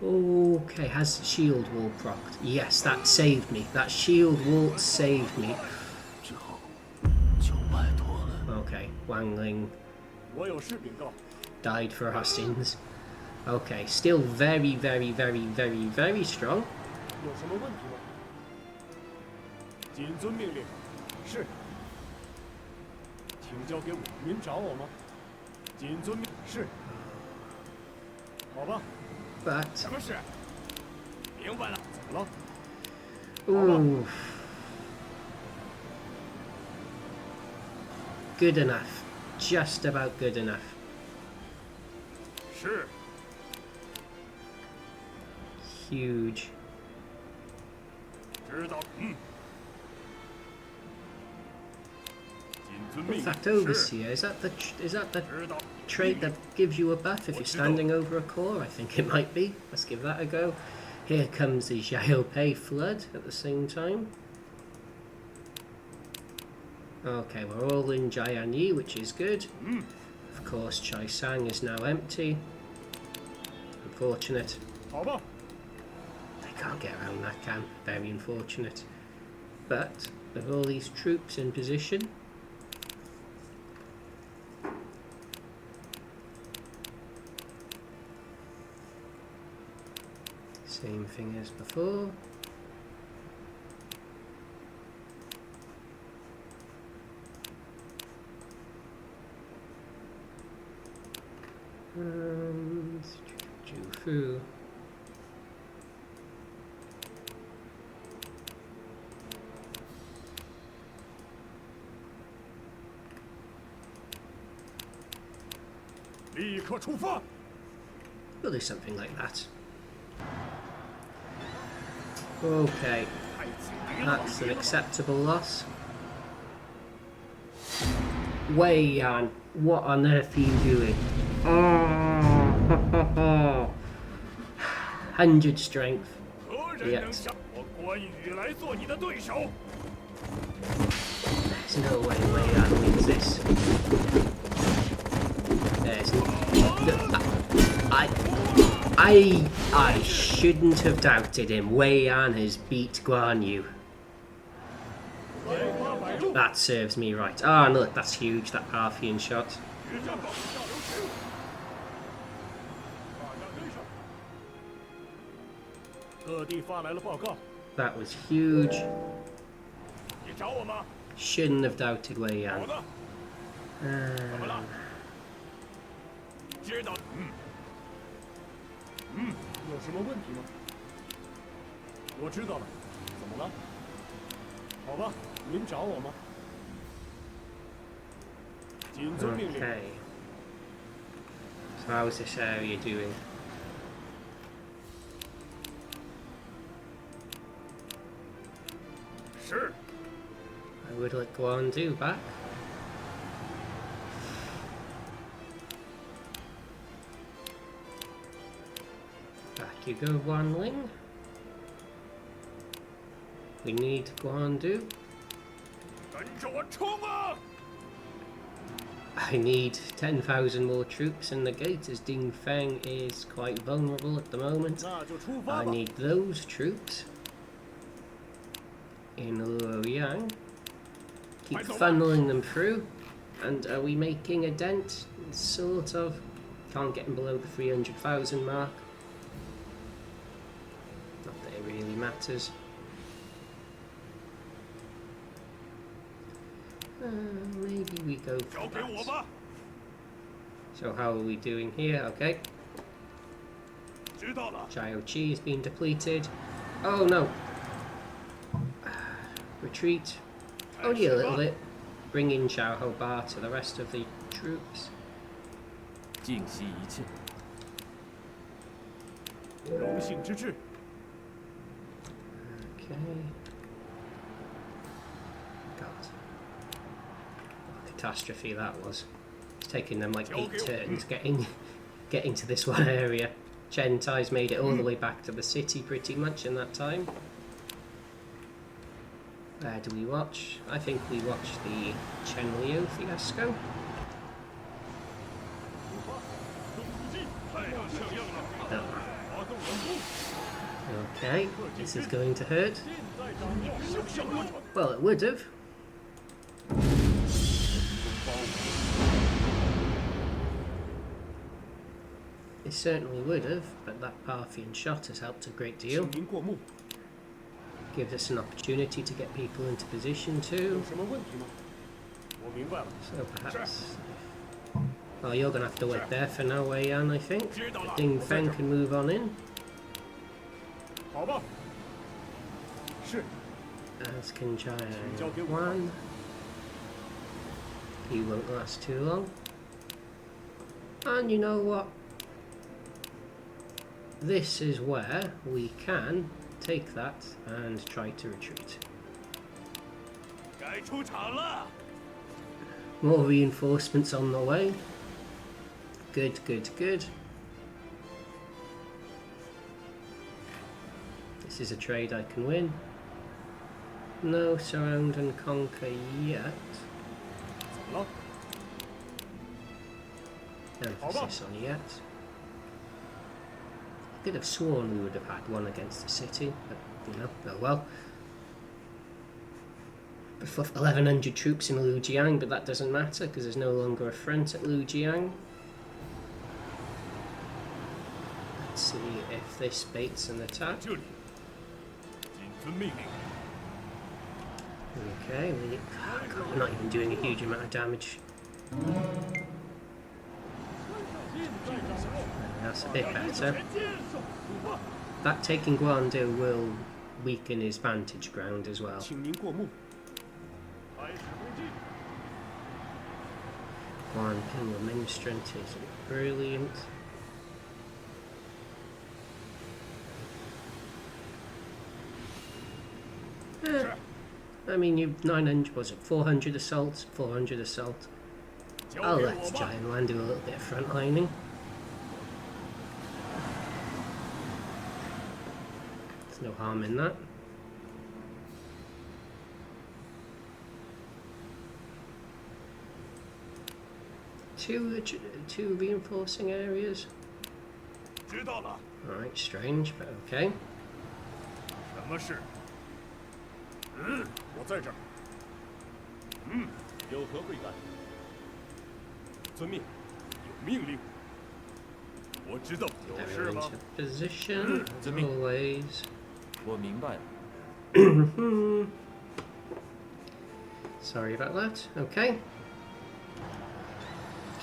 Okay, has shield wall procced? Yes, that saved me. That shield wall saved me. Okay, Wang Ling 我有事禀告。 died for our sins. Okay, still very, very, very, very, very strong. 有什么问题吗？谨遵命令。是。请交给我。您找我吗？谨遵命。是。好吧。 But 什么事？明白了。怎么了？ ooh, good enough. Just about good enough. 是。 Huge. 知道。谨遵 In 命令。 fact, 是。 overseer, is that the 知道。 trait that gives you a buff if you're standing over a core? I think it might be. Let's give that a go. Here comes the Xiaopei flood at the same time. Okay, we're all in Jianye, which is good. Of course, Sang is now empty. Unfortunate. 好吧。 They can't get around that camp. Very unfortunate. But with all these troops in position, same thing as before. And Jufu. We'll do something like that. Okay, that's an acceptable loss. Wei Yan, what on earth are you doing? Oh, 100 strength. Yes. There's no way Wei Yan wins this. There's I shouldn't have doubted him. Wei Yan has beat Guan Yu. That serves me right. Ah, no, look, that's huge, that Parthian shot. That was huge. Shouldn't have doubted Wei Yan. 有什么问题吗？我知道了，怎么了？好吧，您找我吗？谨遵命令。 Okay. So how's this area doing? Sure. I would like Guan Yu back. Back you go, Wanling. We need Guan Yu. 跟着我冲啊！ I need 10,000 more troops in the gate as Ding Feng is quite vulnerable at the moment. 那就出发 I 吧。 need those troops in Liao. Keep funneling them through. And are we making a dent? Sort of. Can't get them below the 300,000 mark. Not that it really matters. Maybe we go for 交给我 that. 吧。 So how are we doing here? Okay. 知道了。 Zhao Qi has been depleted. Oh no. Retreat. Only a little bit. Bring in Xiao Ba to the rest of the troops. 静息一切。荣幸之至。 Okay. God. What a catastrophe that was. It's taken them like 8 turns getting to this one area. Chen Tai's made it all the way back to the city pretty much in that time. Where do we watch? I think we watch the Chenliu fiasco. No. Okay, this is going to hurt. Well, it would have. It certainly would have, but that Parthian shot has helped a great deal. 请您过目。 Gives us an opportunity to get people into position too. 有什么问题吗？我明白了。 So perhaps... Oh, you're going to have to wait there for now, Wei Yan, I think. But Ding Feng can move on in. 好吧。是。 As can Jianye. He won't last too long. And you know what? This is where we can take that and try to retreat. 该出场了。 More reinforcements on the way. Good, good, good. This is a trade I can win. No surround and conquer yet. 怎么了？ Emphasis on yet. I could have sworn we would have had one against the city, but you know, oh well. 1100 troops in Lujiang, but that doesn't matter because there's no longer a front at Lujiang. Let's see if this baits an attack. 这里，谨遵命令。 Okay, we're not even doing a huge amount of damage. That's a bit better. That taking Guan Yu will weaken his vantage ground as well. 请您过目。开始攻击。 Guan Yu Ministrant is brilliant. I mean, you've 900, was it 400 assaults? 400 assault. 交 I'll 给 let 我吧。 Jianye do a little bit of frontlining. There's no harm in that. Two reinforcing areas. 知道了。 Alright, strange, but okay. 什么事？我在这儿。有何贵干？遵命，有命令。我知道。有 They're 事吗？ into position, always. 我明白了。 Sorry about that. Okay.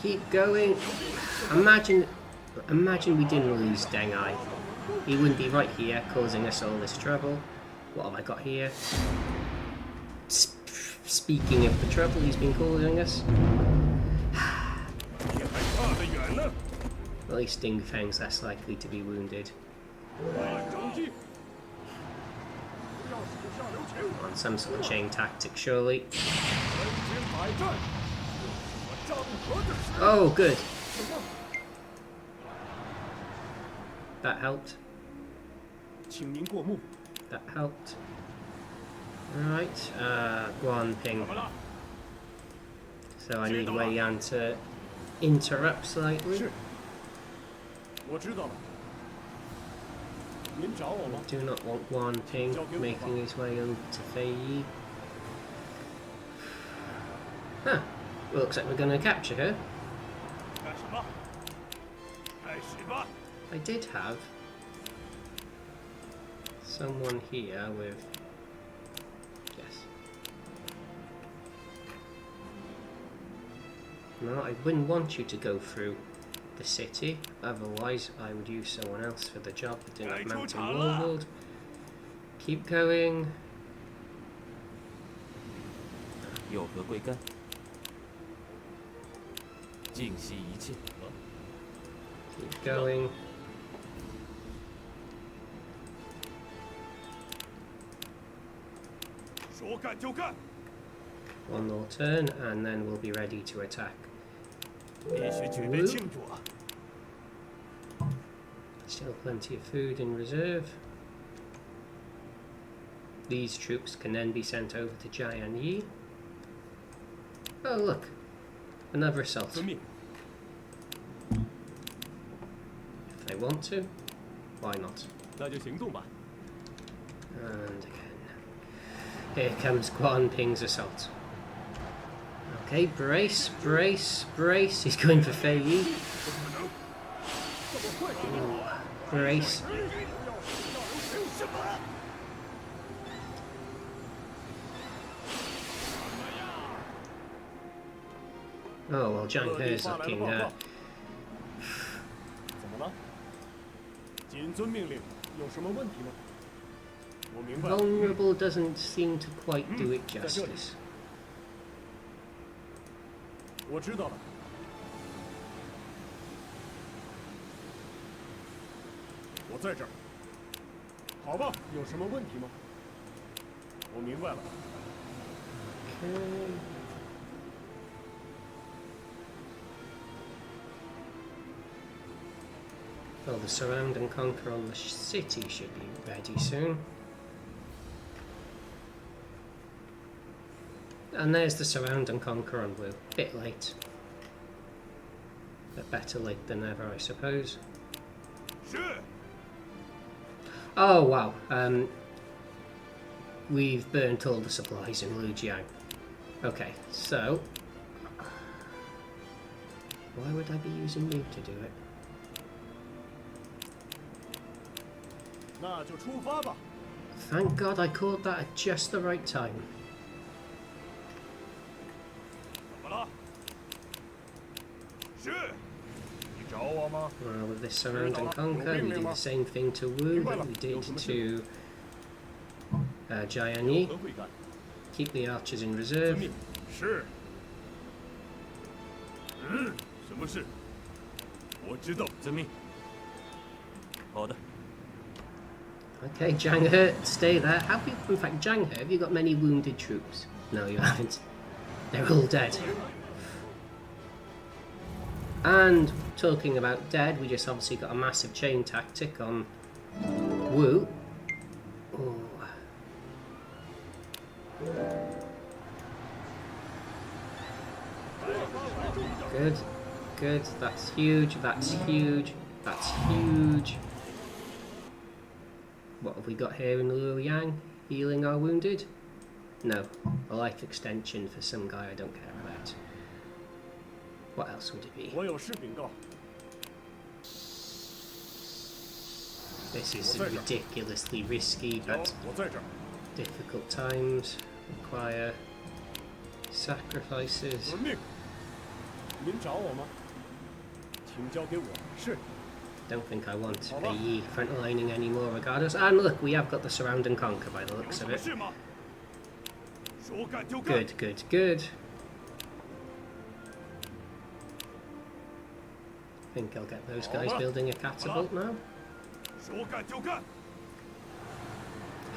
Keep going. Imagine we didn't lose Deng Ai. He wouldn't be right here causing us all this trouble. What have I got here? Speaking of the trouble he's been causing us. 你还差得远呢。 At least Ding Feng's less likely to be wounded. 张继，不要手下留情。 On some sort of chain tactic, surely. 身经百战，我张合的事。 Oh, good. That helped. 请您过目。 That helped. Right, Guan Ping. 怎么了？ So I need Wei Yan to interrupt slightly. 是。我知道了。您找我吗？ Do not want Guan Ping making his way over to Fei Yi. Huh. Looks like we're going to capture her. 干什么？开始吧。 I did have someone here with... Yes. No, I wouldn't want you to go through the city. Otherwise, I would use someone else for the job. I didn't have Mountain Warlord. Keep going. 有何贵干？尽息一切。 Keep going. 说干就干。 One more turn, and then we'll be ready to attack. 必须举杯庆祝啊！ Still plenty of food in reserve. These troops can then be sent over to Jianye. Oh look, another assault. 遵命。 If they want to, why not? 那就行动吧。 And again, here comes Guan Ping's assault. Okay, brace, brace, brace. He's going for Fei Yi. Ooh, brace. Oh well, Zhang He's looking 怎么了？谨遵命令，有什么问题吗？我明白了。 vulnerable. Doesn't seem to quite do it justice. 我知道了。我在这儿。好吧，有什么问题吗？我明白了。Okay. Well, the surround and conquer on the city should be ready soon. And there's the surround and conquer on Wu. Bit late. But better late than never, I suppose. Oh, wow. We've burnt all the supplies in Liao. Okay, so... why would I be using you to do it? 那就出发吧。 Thank God I caught that at just the right time. 怎么了？是。你找我吗？ Well, with this surround and conquer, we do the same thing to Wu that we did to Jianye. 和会干。 Keep the archers in reserve. 是。什么事？我知道。遵命。好的。 Okay, Zhang hurt. Stay there. Have you, in fact, Zhang hurt? Have you got many wounded troops? No, you haven't. They're all dead. And talking about dead, we just obviously got a massive chain tactic on Wu. Oh. Good, good. That's huge. That's huge. That's huge. What have we got here in Liao Yang? Healing our wounded? No. A life extension for some guy I don't care about. What else would it be? 我有事禀告。 This is ridiculously risky, but 我在这儿。 difficult times require sacrifices. 遵命。您找我吗？请交给我。是。 Don't think I want AE frontlining anymore regardless. And look, we have got the surround and conquer by the looks of it. Good, good, good. I think I'll get those guys building a catapult now.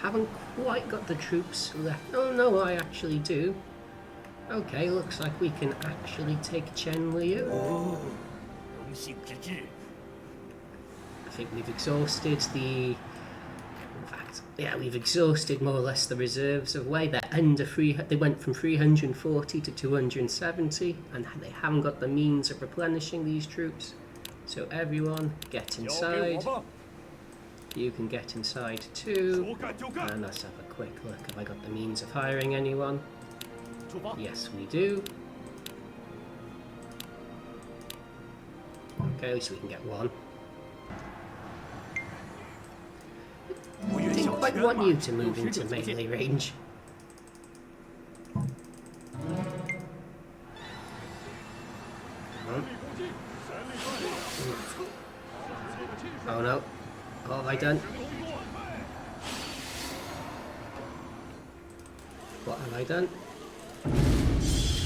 Haven't quite got the troops left. Oh no, I actually do. Okay, looks like we can actually take Chenliu. I think we've exhausted the... In fact, yeah, we've exhausted more or less the reserves of Wei. They're under they went from 340 to 270, and they haven't got the means of replenishing these troops. So everyone, get inside. You can get inside too. And let's have a quick look. Have I got the means of hiring anyone? Yes, we do. Okay, at least we can get one. I didn't quite want you to move into melee range. Oh no. What have I done? What have I done?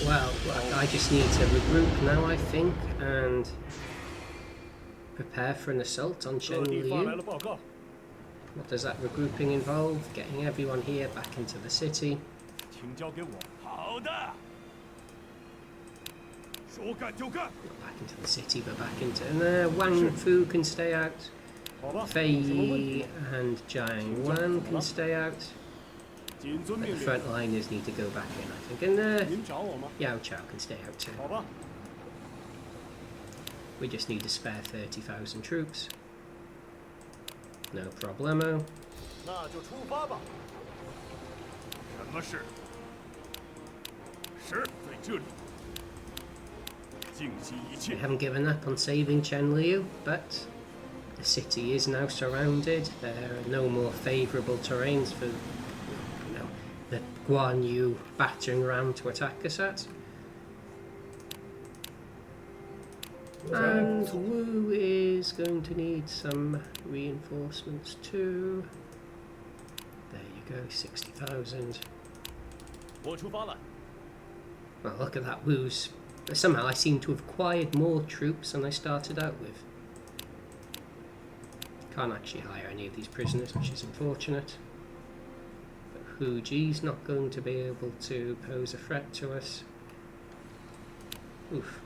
Well, look, I just need to regroup now, I think, and prepare for an assault on Chenliu. What does that regrouping involve? Getting everyone here back into the city. Not back into the city, but back into... And Wang Fu can stay out. Fei and Zhang Wan can stay out. But the frontliners need to go back in, I think. And Yao Chao can stay out too. We just need to spare 30,000 troops. No problemo. We haven't given up on saving Chenliu, but the city is now surrounded. There are no more favourable terrains for, you know, the Guan Yu battering ram to attack us at. And Wu is going to need some reinforcements too. There you go, 60,000. Well, look at that. Wu's But somehow I seem to have acquired more troops than I started out with. Can't actually hire any of these prisoners, which is unfortunate. But Huji's not going to be able to pose a threat to us. Oof.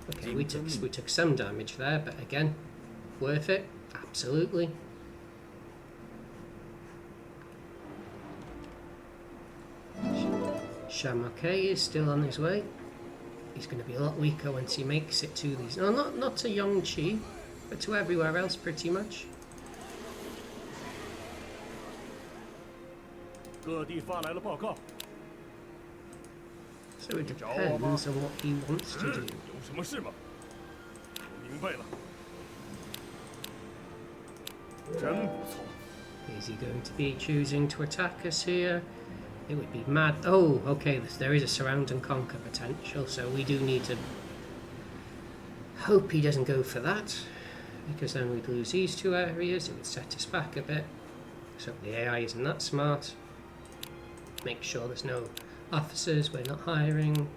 Okay, we took some damage there, but again, worth it. Absolutely. Xiaopei is still on his way. He's going to be a lot weaker once he makes it to these. No, not to Yongqi, but to everywhere else pretty much. 各地发来了报告， So it depends on what he wants to do. 有什么事吗？我明白了，真不错。 Is he going to be choosing to attack us here? It would be mad. Oh, okay, there is a surround and conquer potential, so we do need to hope he doesn't go for that, because then we'd lose these two areas. It would set us back a bit. So the AI isn't that smart. Make sure there's no officers we're not hiring.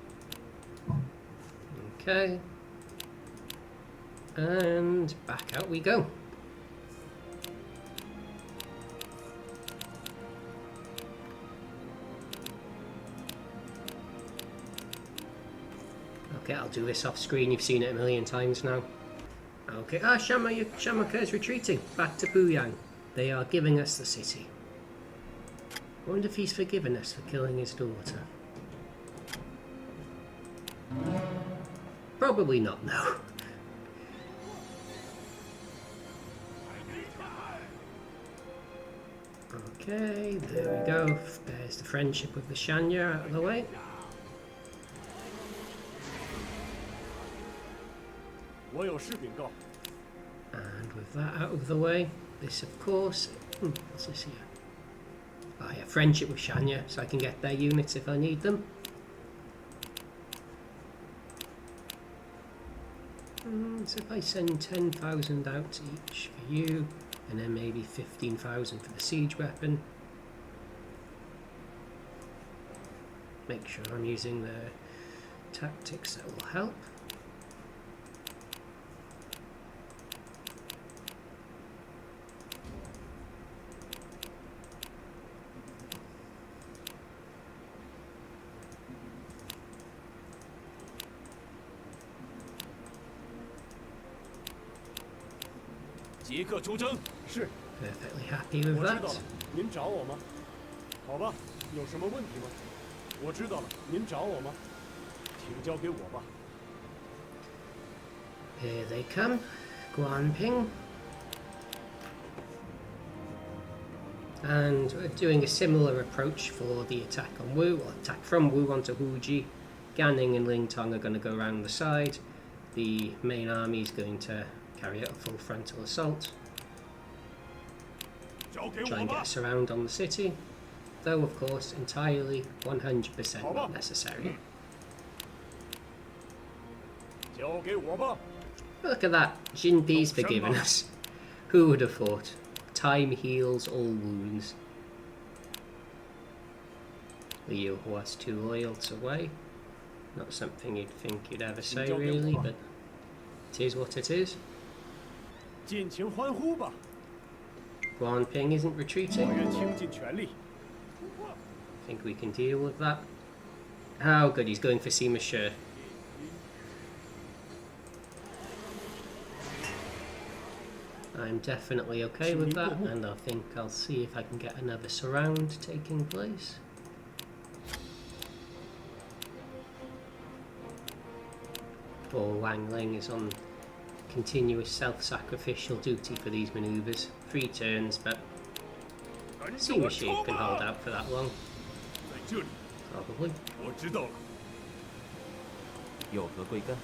Okay. And back out we go. Okay, I'll do this off screen. You've seen it a million times now. Okay, Shamaka is retreating back to Puyang. They are giving us the city. I wonder if he's forgiven us for killing his daughter. Probably not, no. Okay, there we go. There's the friendship with the Shanya out of the way. 我有事禀告。 And with that out of the way, this of course... what's this here? Oh yeah, friendship with Shanya, so I can get their units if I need them. So if I send 10,000 out each for you, and then maybe 15,000 for the siege weapon. Make sure I'm using the tactics that will help.即刻出征。是。 Perfectly happy with 我知 that. 道了，您找我吗？好吧，有什么问题吗？我知道了，您找我吗？请交给我吧。 Here they come. Guanping. And we're doing a similar approach for the attack on Wu, or attack from Wu onto Huji. Ganning and Lingtong are going to go around the side. The main army is going to carry out a full frontal assault. Try and get us around on the city. Though, of course, entirely 100% not necessary. 交给我吧。 Look at that. Jinpi's forgiven us. Who would have thought? Time heals all wounds. Liao was too loyal to Wei. Not something you'd think you'd ever say, really, but it is what it is. 尽情欢呼吧！ Guanping isn't 我 retreating. 愿倾尽全力。 I think we can deal with that. Oh, good, he's going for Sima Shi. I'm definitely okay with that, and I think I'll see if I can get another surround taking place. Poor Wang Ling is on continuous self-sacrificial duty for these manoeuvres. 3 turns, but Sima Shi can hold out for that long. 在这里， Probably. 我知道了。有何贵干？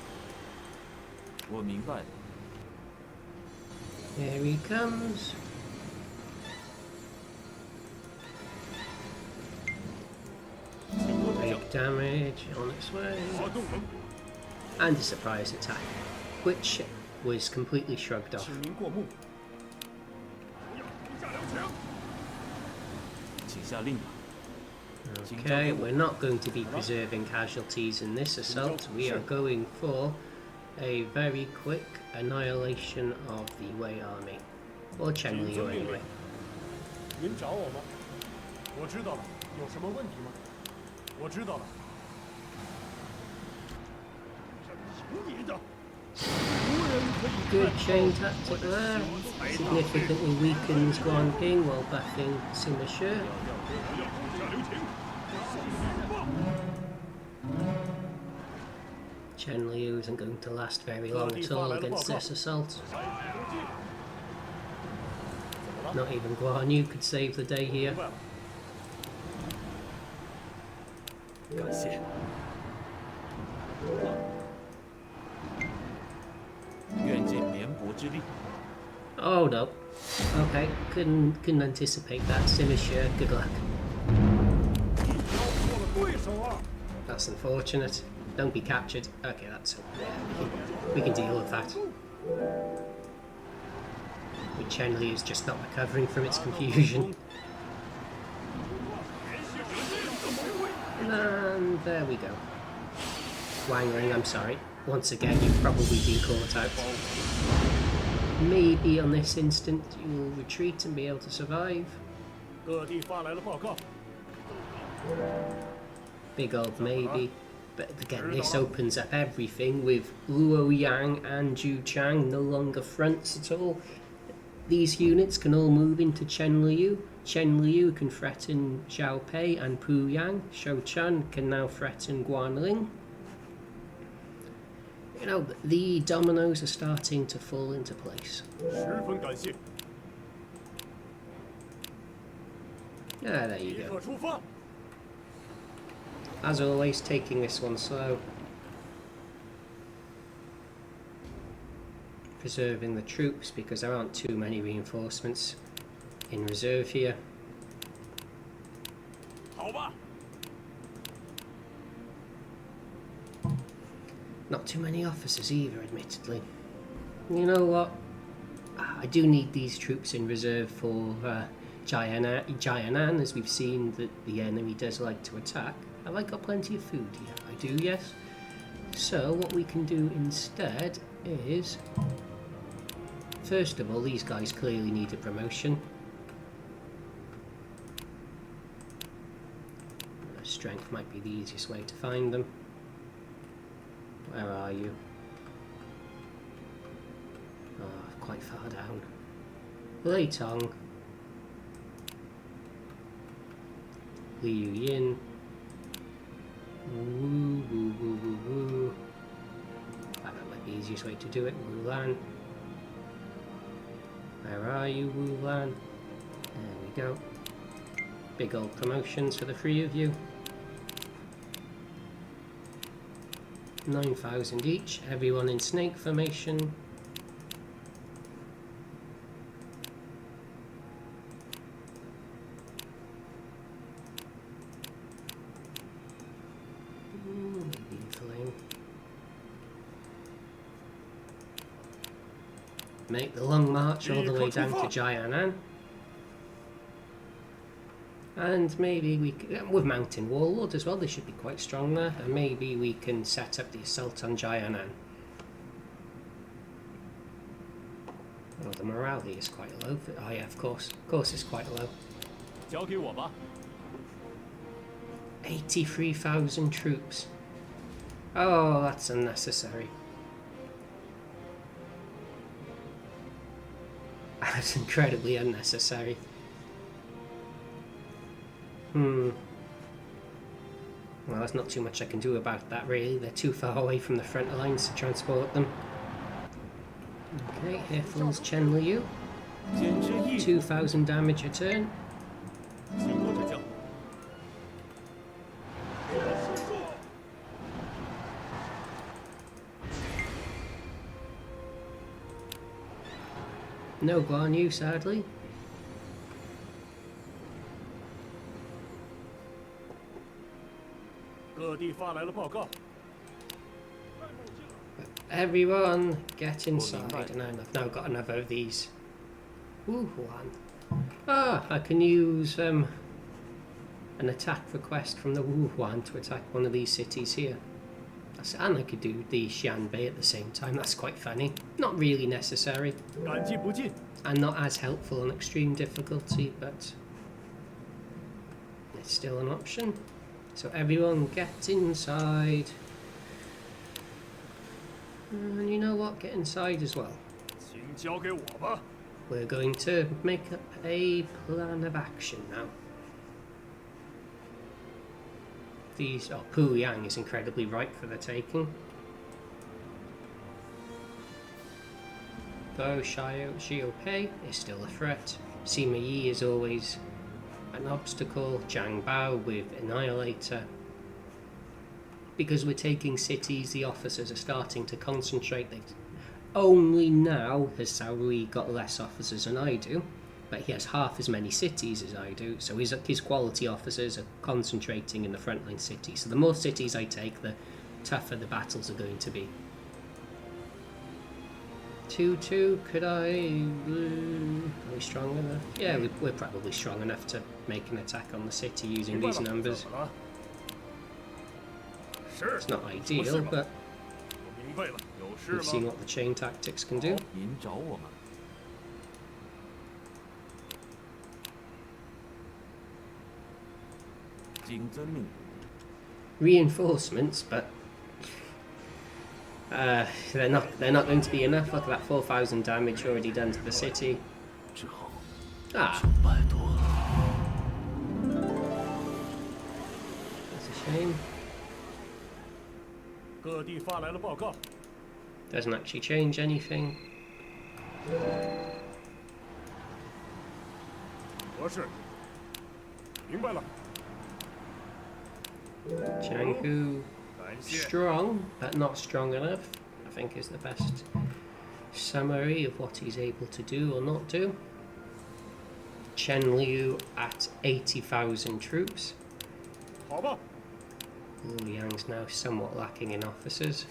我明白了。 Here he comes. Big damage on its way. 发动猛虎， And a surprise attack, which was completely shrugged off. 请您过目。要部下留情。请下令吧。Okay, we're not going to be preserving casualties in this assault. We are going for a very quick annihilation of the Wei army. Or Chenliu anyway. 您找我吗？我知道了，有什么问题吗？我知道了。你的，无人可以 Good chain tactic there. Significantly weakens Guan Yu while buffing Sima Shi. Chenliu isn't going to last very long at all against this assault. Not even Guan Yu could save the day here. 感谢。愿尽绵薄之力。 Oh no. Okay, couldn't anticipate that. Sima Shi, good luck. That's unfortunate. Don't be captured. Okay, that's we can deal with that. With Chenliu is just not recovering from its confusion. And there we go. Wangling, I'm sorry. Once again, you've probably been caught out. Maybe on this instant you will retreat and be able to survive. 各地发来了报告。 Big old maybe. But again, this opens up everything with Wei Yan and Zhu Chang no longer fronts at all. These units can all move into Chenliu. Chenliu can threaten Xiaopei and Puyang. Shou Chun can now threaten Guanling. You know, the dominoes are starting to fall into place. 十分感谢。 Ah, there you 立 go. 刻出发。 As always, taking this one slow. Preserving the troops because there aren't too many reinforcements in reserve here. 好吧。 Not too many officers either, admittedly. You know what? I do need these troops in reserve for Jianye, as we've seen that the enemy does like to attack. Have I got plenty of food here? I do, yes. So what we can do instead is... First of all, these guys clearly need a promotion. Strength might be the easiest way to find them. Where are you? Oh, quite far down. Lei Tong. Liu Yin. Woo, woo, woo, woo, woo. That might be the easiest way to do it. Wu Lan. Where are you, Wu Lan? There we go. Big old promotions for the three of you. 9,000 each, everyone in snake formation. Make the long march all the way down to Jianye. And maybe we can, with Mountain Warlord as well, they should be quite strong there, and maybe we can set up the assault on Jianye. Oh, the morale here is quite low. Oh yeah, of course it's quite low. 交给我吧。 83,000 troops. Oh, that's unnecessary. That's incredibly unnecessary. Well, there's not too much I can do about that, really. They're too far away from the front lines to transport them. Okay, here falls Chenliu. 2,000 damage a turn. 请我指教。 No Guan Yu, sadly. Everyone, get inside, and I've now got another of these. Ooh, one. Ah, I can use an attack request from the Wuhuan to attack one of these cities here. And I could do the Xiaopei at the same time. That's quite funny. Not really necessary. 感激不尽。 And not as helpful on extreme difficulty, but it's still an option. So everyone get inside. And you know what? Get inside as well. 请交给我吧。 We're going to make up a plan of action now. Puyang is incredibly ripe for the taking. Though Xiaopei is still a threat. Sima Yi is always an obstacle. Zhang Bao with Annihilator. Because we're taking cities, the officers are starting to concentrate. Only now has Cao Rui got less officers than I do, but he has half as many cities as I do, so his quality officers are concentrating in the frontline cities. So the more cities I take, the tougher the battles are going to be. 2-2, could I... are we strong enough? Yeah, we're probably strong enough to make an attack on the city using these numbers. It's not ideal, but we've seen what the chain tactics can do. 您找我吗？ 谨遵命。 Reinforcements, but they're not going to be enough. Look at that 4,000 damage already done to the city. 之后 Ah, 拜托了。 that's a shame. 各地发来了报告。 Doesn't actually change anything. 合适。明白了。 Jianye, 感谢。 strong, but not strong enough, I think is the best summary of what he's able to do or not do. Chenliu at 80,000 troops. 好吧。 Liang's now somewhat lacking in officers.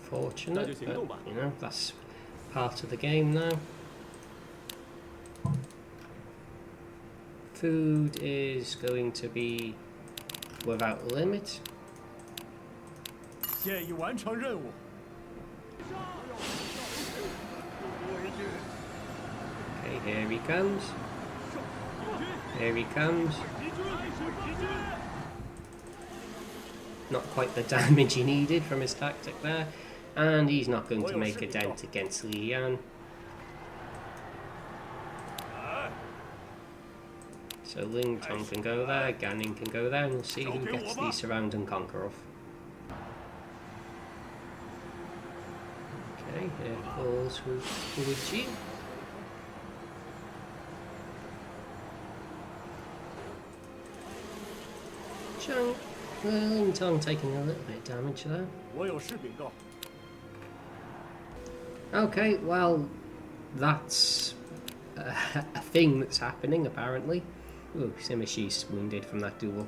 Fortunate, but you know, that's part of the game now. Food is going to be without limit. 现已完成任务。 Okay, here he comes. Here he comes. Not quite the damage he needed from his tactic there. And he's not going to make a dent against Wei Yan. So Ling Tong can go there, Ganning can go there, and we'll see who gets the surround and conquer off. Okay, here falls Wuji. Zhang, Ling Tong taking a little bit of damage there. 我有事禀告。 Okay, well, that's a thing that's happening apparently. Ooh, Simishi's wounded from that duel.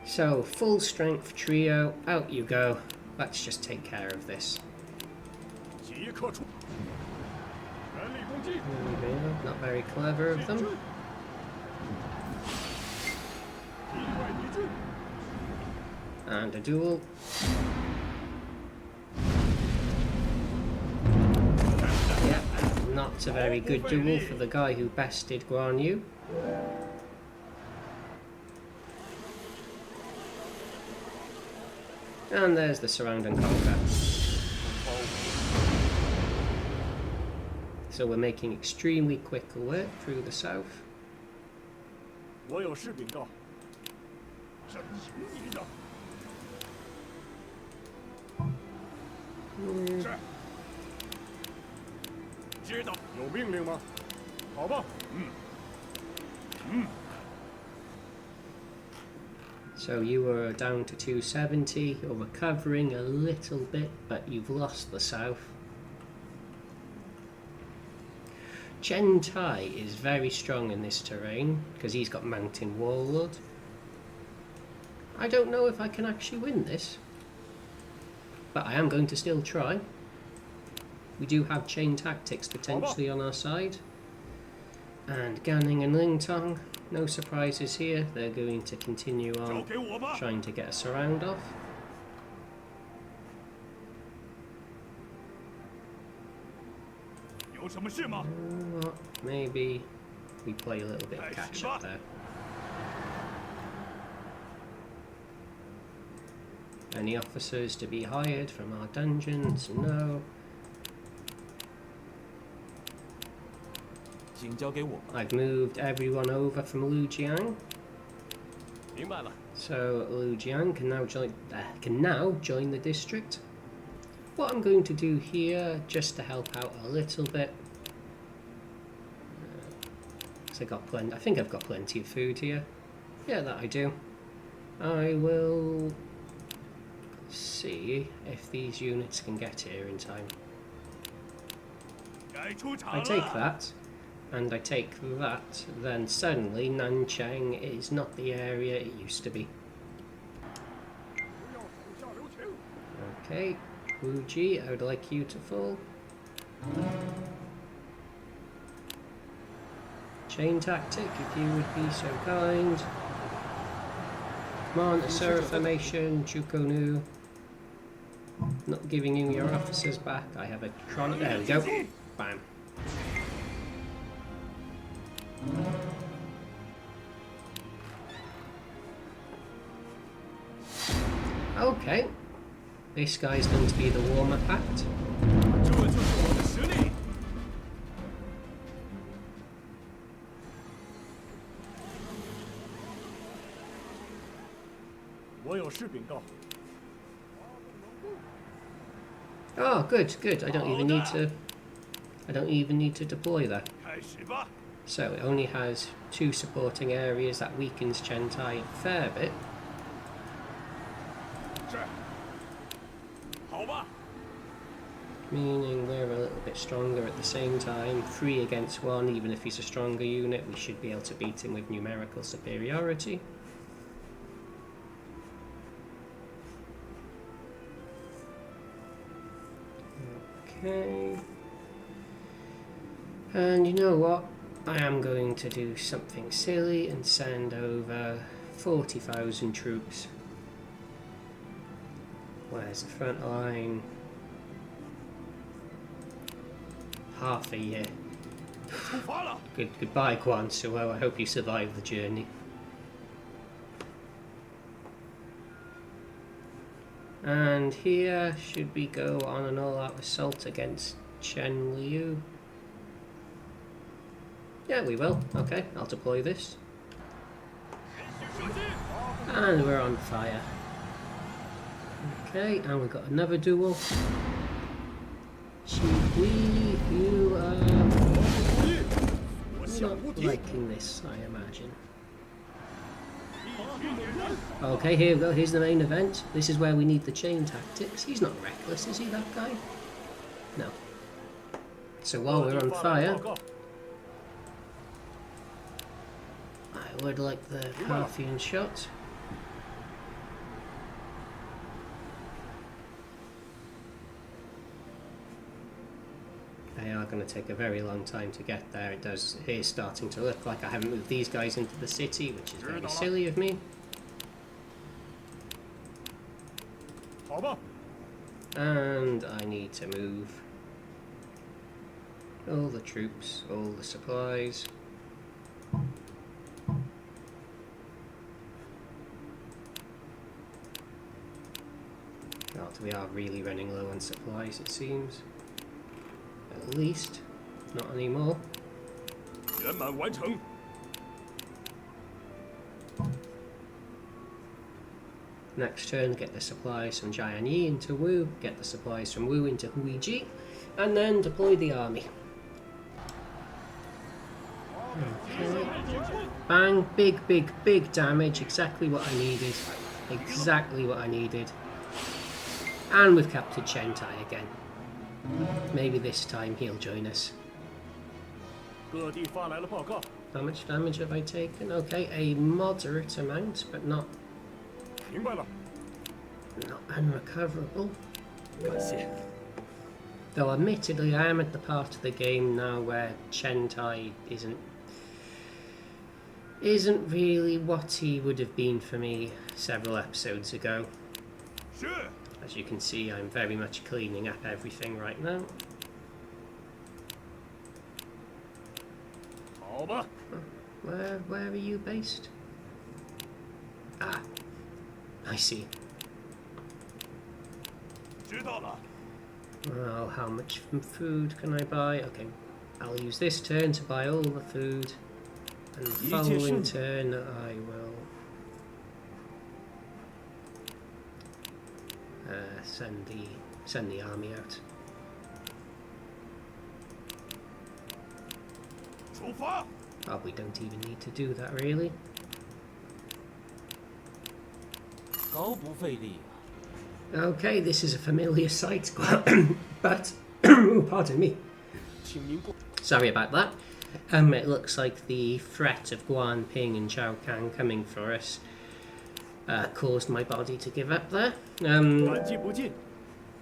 So, full strength trio, out you go. Let's just take care of this. 即刻出。全力攻击。 There we go. Not very clever of them. 敌外敌军。 And a duel. Yeah, not a very good duel for the guy who bested Guan Yu. And there's the surround and conquer. So we're making extremely quick work through the south. 我有事禀告。朕听你的。是。知道。有命令吗？好吧。So you were down to 270, you're recovering a little bit, but you've lost the south. Chen Tai is very strong in this terrain, because he's got Mountain Warlord. I don't know if I can actually win this, but I am going to still try. We do have chain tactics potentially on our side. And Ganning and Lingtong, no surprises here. They're going to continue 交 on 给我吧。 trying to get us around off. 有什么事吗？ What? Maybe we play a little bit of catch up there. Any officers to be hired from our dungeons? No. 请交给我。 I've moved everyone over from Lujiang, 明白了。 so Lujiang can now join the district. What I'm going to do here, just to help out a little bit, 'cause I think I've got plenty of food here. Yeah, that I do. I will see if these units can get here in time. 该出场 I 了。 take that, and I take that, then suddenly Nanchang is not the area it used to be. 不要手下留情。 Okay, Wuji, I would like you to fall. Chain tactic, if you would be so kind. Come on, Asura formation, Chukonu. Not giving you your officers back. I have a chronic. There we go. Bam. Okay. This guy's going to be the warm-up act. 这就是我的实力。我有事禀告。 Oh, good, good. I don't even need to deploy there. 开始吧。 So it only has 2 supporting areas. That weakens Chen Tai a fair bit. 是。好吧。 Meaning we're a little bit stronger at the same time. 3 against 1, even if he's a stronger unit, we should be able to beat him with numerical superiority. Okay. And you know what? I am going to do something silly and send over 40,000 troops. Where's the front line? Half a year. 出发了。 Goodbye, Guan Yu. I hope you survive the journey. And here, should we go on an all-out assault against Chenliu? Yeah, we will. Okay, I'll deploy this. 射击。 And we're on fire. Okay, and we've got another duel. Chiwi, you are 我向 not 无敌。 liking this, I imagine. Okay, here we go. Here's the main event. This is where we need the chain tactics. He's not reckless, is he, that guy? No. So while we're on fire, 报告。 I would like the Parthian shot. They are going to take a very long time to get there. It does. Here's starting to look like I haven't moved these guys into the city, which is very silly of me. 好吧。 And I need to move all the troops, all the supplies. God, we are really running low on supplies, it seems. At least, not anymore. 圆满完成。 Next turn, get the supplies from Jianye into Wu, get the supplies from Wu into Huiji, and then deploy the army. Okay. Bang, big, big, big damage, exactly what I needed. Exactly what I needed. And we've captured Chen Tai again. Maybe this time he'll join us. 各地发来了报告。 How much damage have I taken? Okay, a moderate amount, but not 明白了。 unrecoverable. 感谢。 Though admittedly I am at the part of the game now where Chen Tai isn't isn't really what he would have been for me several episodes ago. 是。 As you can see, I'm very much cleaning up everything right now. 好吧。 Where are you based? Ah, I see. 知道了。 Well, how much food can I buy? Okay, I'll use this turn to buy all the food, and the following turn I will send the army out. 出发。 Oh, we don't even need to do that, really. 毫不费力啊。 Okay, this is a familiar sight, but oh, pardon me. 请您不。 Sorry about that. It looks like the threat of Guan Ping and Zhao Kang coming for us caused my body to give up there. 感激不尽。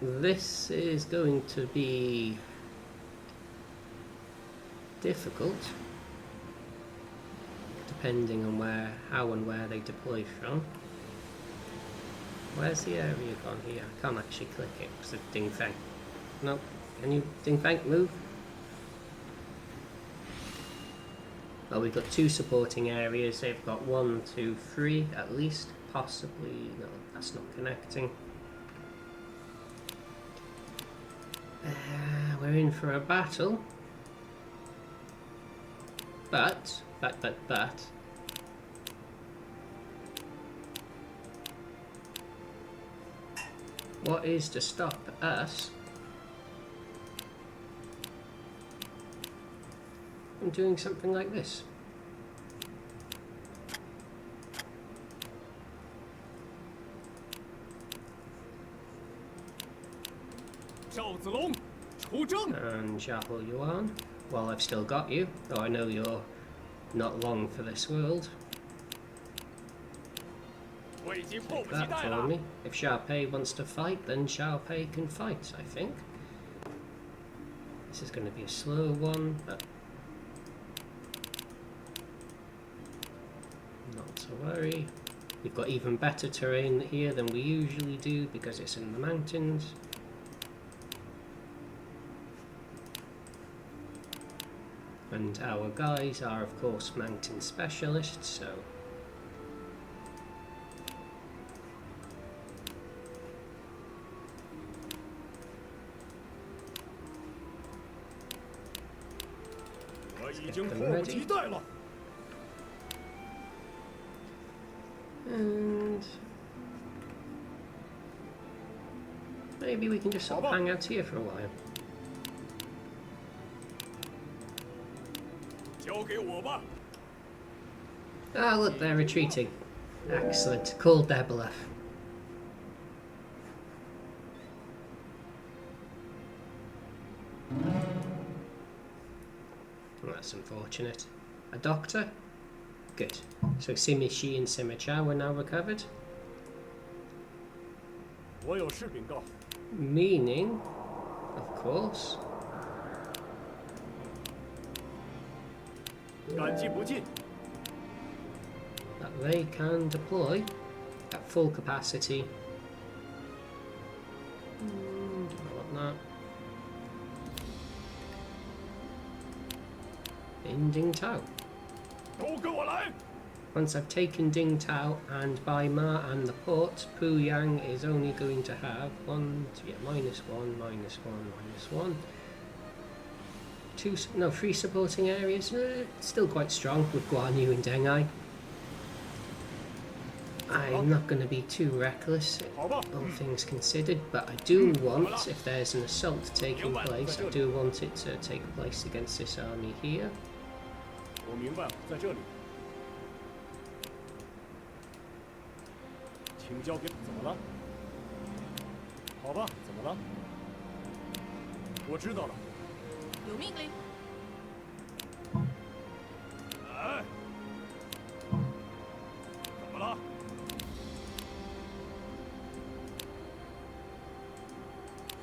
This is going to be difficult, depending on how and where they deploy from. Where's the area gone here? I can't actually click it because of Ding Feng. No, can you, Ding Feng, move? Well, we've got 2 supporting areas. They've got 1, 2, 3 at least. Possibly, no, that's not connecting. We're in for a battle. But. What is to stop us from doing something like this? 赵子龙，出征。 And Zhao Yun, well, I've still got you, though I know you're not long for this world. 我已经迫 Take 不及 that 待 for 了。 me. If Xiaopei wants to fight, then Xiaopei can fight, I think. This is going to be a slow one, but not to worry. We've got even better terrain here than we usually do because it's in the mountains. And our guys are, of course, mountain specialists, so...我已经迫不及待了。 And maybe we can just sort of hang out here for a while. 交给我吧。 Ah, look, they're retreating. Excellent. Called their bluff. Well, that's unfortunate. A doctor? Good. So Sima Shi and Sima Chao are now recovered. 我有事禀告。 Meaning, of course, 感激不尽。 that they can deploy at full capacity. Don't want that. In Ding Tao. 都跟我来。 Once I've taken Ding Tao and Bai Ma and the port, Pu Yang is only going to have minus one. 3 supporting areas. Still quite strong with Guan Yu and Deng Ai. I'm not going to be too reckless, all things considered, but I do want, if there's an assault taking place, I do want it to take place against this army here. 我明白了，在这里。请交给。怎么了？好吧，怎么了？我知道了。有命令。哎，怎么了？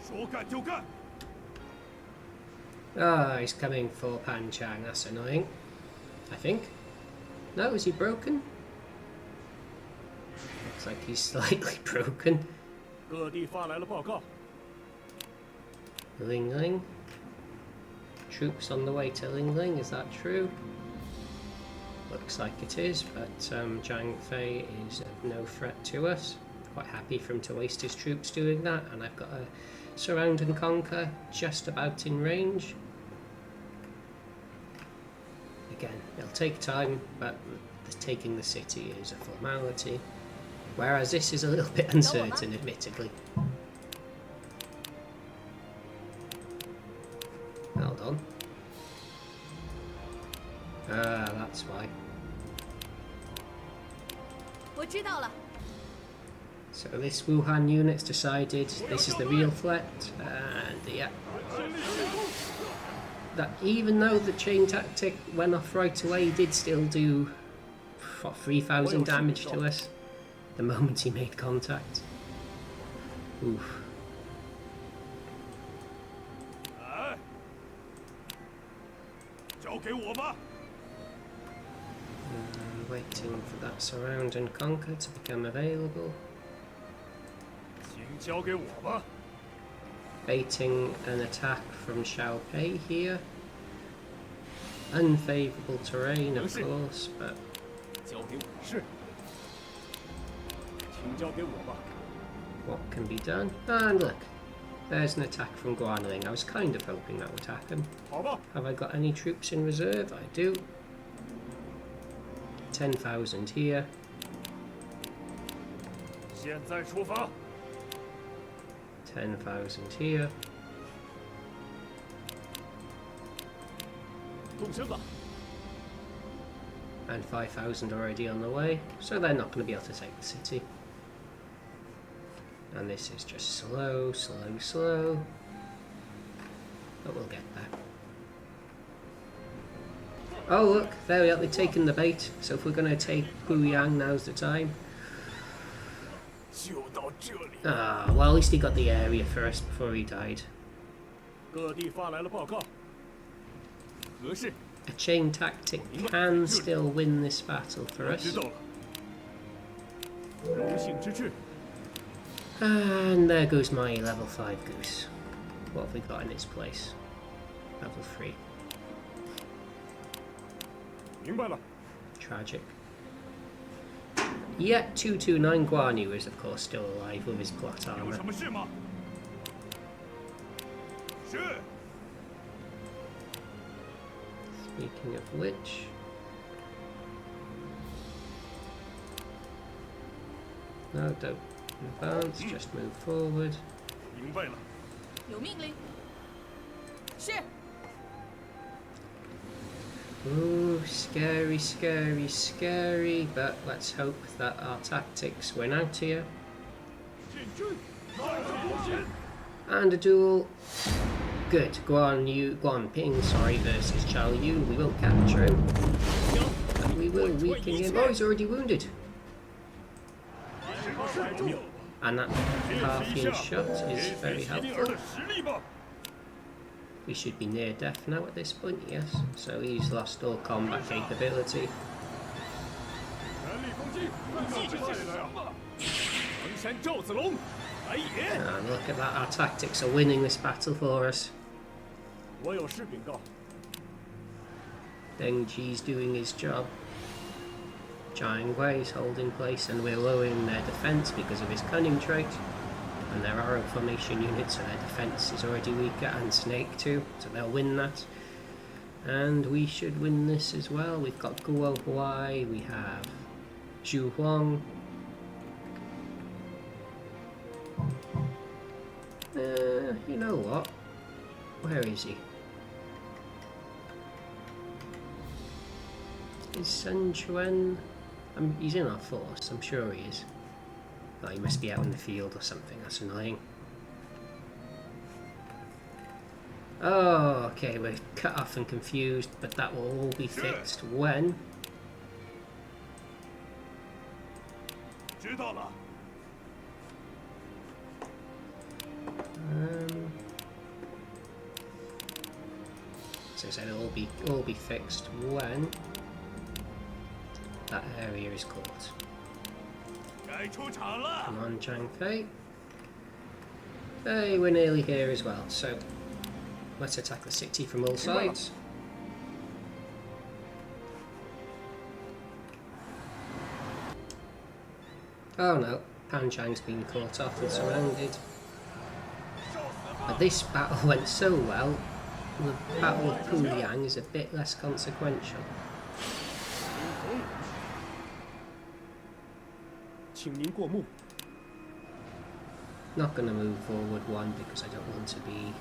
说干就干。 Ah, he's coming for Pan Chang, that's annoying. I think. No, is he broken? Looks like he's slightly broken. 各地发来了报告， Ling Ling. Troops on the way to Ling Ling, is that true? Looks like it is, but Zhang Fei is of no threat to us. Quite happy for him to waste his troops doing that, and I've got a surround and conquer just about in range. Again, it'll take time, but taking the city is a formality. Whereas this is a little bit uncertain, admittedly. Hold on. Ah, that's why. 我知道了。 So this Wuhan unit's decided this is the real threat, and yeah. That even though the chain tactic went off right away, he did still do what, 3,000 damage to us the moment he made contact. Oof. 哎，交给我吧。 Waiting for that surround and conquer to become available. 请交给我吧。 Baiting an attack from Xiaopei here. Unfavourable terrain, of course, but 交给我是。请交给我吧。 what can be done? And look, there's an attack from Guan Yu. I was kind of hoping that would happen. 好吧， Have I got any troops in reserve? I do. 10,000 here. 现在出发。 10,000 here. 动身吧。 And 5,000 already on the way. So they're not going to be able to take the city. And this is just slow, slow, slow. But we'll get there. Oh look, there we are, they've taken the bait. So if we're going to take Huyang, now's the time. 就到这里。 Ah, well at least he got the area first before he died. 各地发来了报告。何事？ A chain tactic can still win this battle for 我 us. 知道了。荣幸之至。 And there goes my level 5 goose. What have we got in its place? Level 3. 明白了。 Tragic. Yet 229 Guan Yu is of course still alive with his plot 有 armor. 什么事吗？是。 Speaking of which, no, don't advance, just move forward. 明白了。有命令。是。 Ooh, scary, scary, scary, but let's hope that our tactics win out here. 进军，开始攻坚。 And a duel. Good. Guan Ping, sorry, versus Zhao Yun. We will capture him. And we will weaken him. Oh, he's already wounded. And that Parthian shot is very helpful. We should be near death now at this point, yes. So he's lost all combat capability. 全力攻击！继续来啊！衡山赵子龙，来也！ And look at that, our tactics are winning this battle for us. 我有事禀告。 Deng Ji's doing his job. Jianye Wei's holding place, and we're lowering their defense because of his cunning trait. And their arrow formation units, so their defense is already weaker, and Snake too, so they'll win that. And we should win this as well. We've got Guo Huai, we have Zhu Huang. You know what? Where is he? Is Sun Quan? He's in our force, I'm sure he is. Oh, he must be out in the field or something, that's annoying. Oh, okay, we're cut off and confused, but that will all be fixed when... 知道了。 So I said it'll all be fixed when that area is caught. 该出场了。 Come on, Zhang Fei. Hey, we're nearly here as well, so let's attack the city from all sides. Oh no, Panchang's been caught off and surrounded. But this battle went so well, the Battle of Puyang is a bit less consequential. 请您过目。 Not going to move forward one because I don't want to be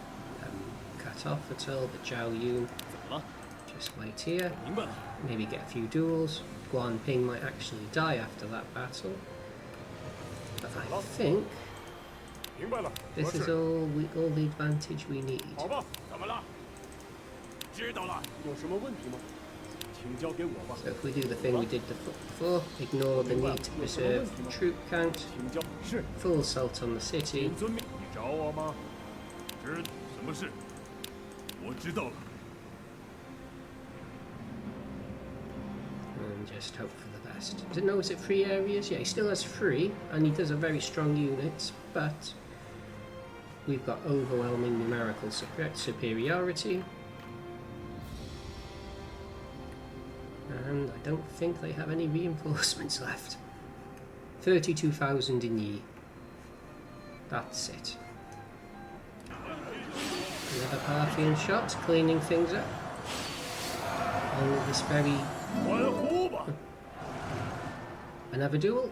cut off at all, but Zhao Yun, 怎么了？ just wait here, 明白了。 maybe get a few duels. Guan Ping might actually die after that battle. But I think 明白了。 this is all the advantage we need. 好吧，怎么了？知道了。有什么问题吗？请交给我吧。 So if we do the thing we did before, ignore the need to preserve troop count, 请交。是。 full assault on the city, 遵命。你找我吗？什么事？我知道了。 and just hope for the best. Does it know is it 3 areas? Yeah, he still has 3, and he does have very strong units, but we've got overwhelming numerical superiority. And I don't think they have any reinforcements left. 32,000 in Yi. That's it. Another Parthian shot, cleaning things up. On this very... 欢呼吧！ Another duel?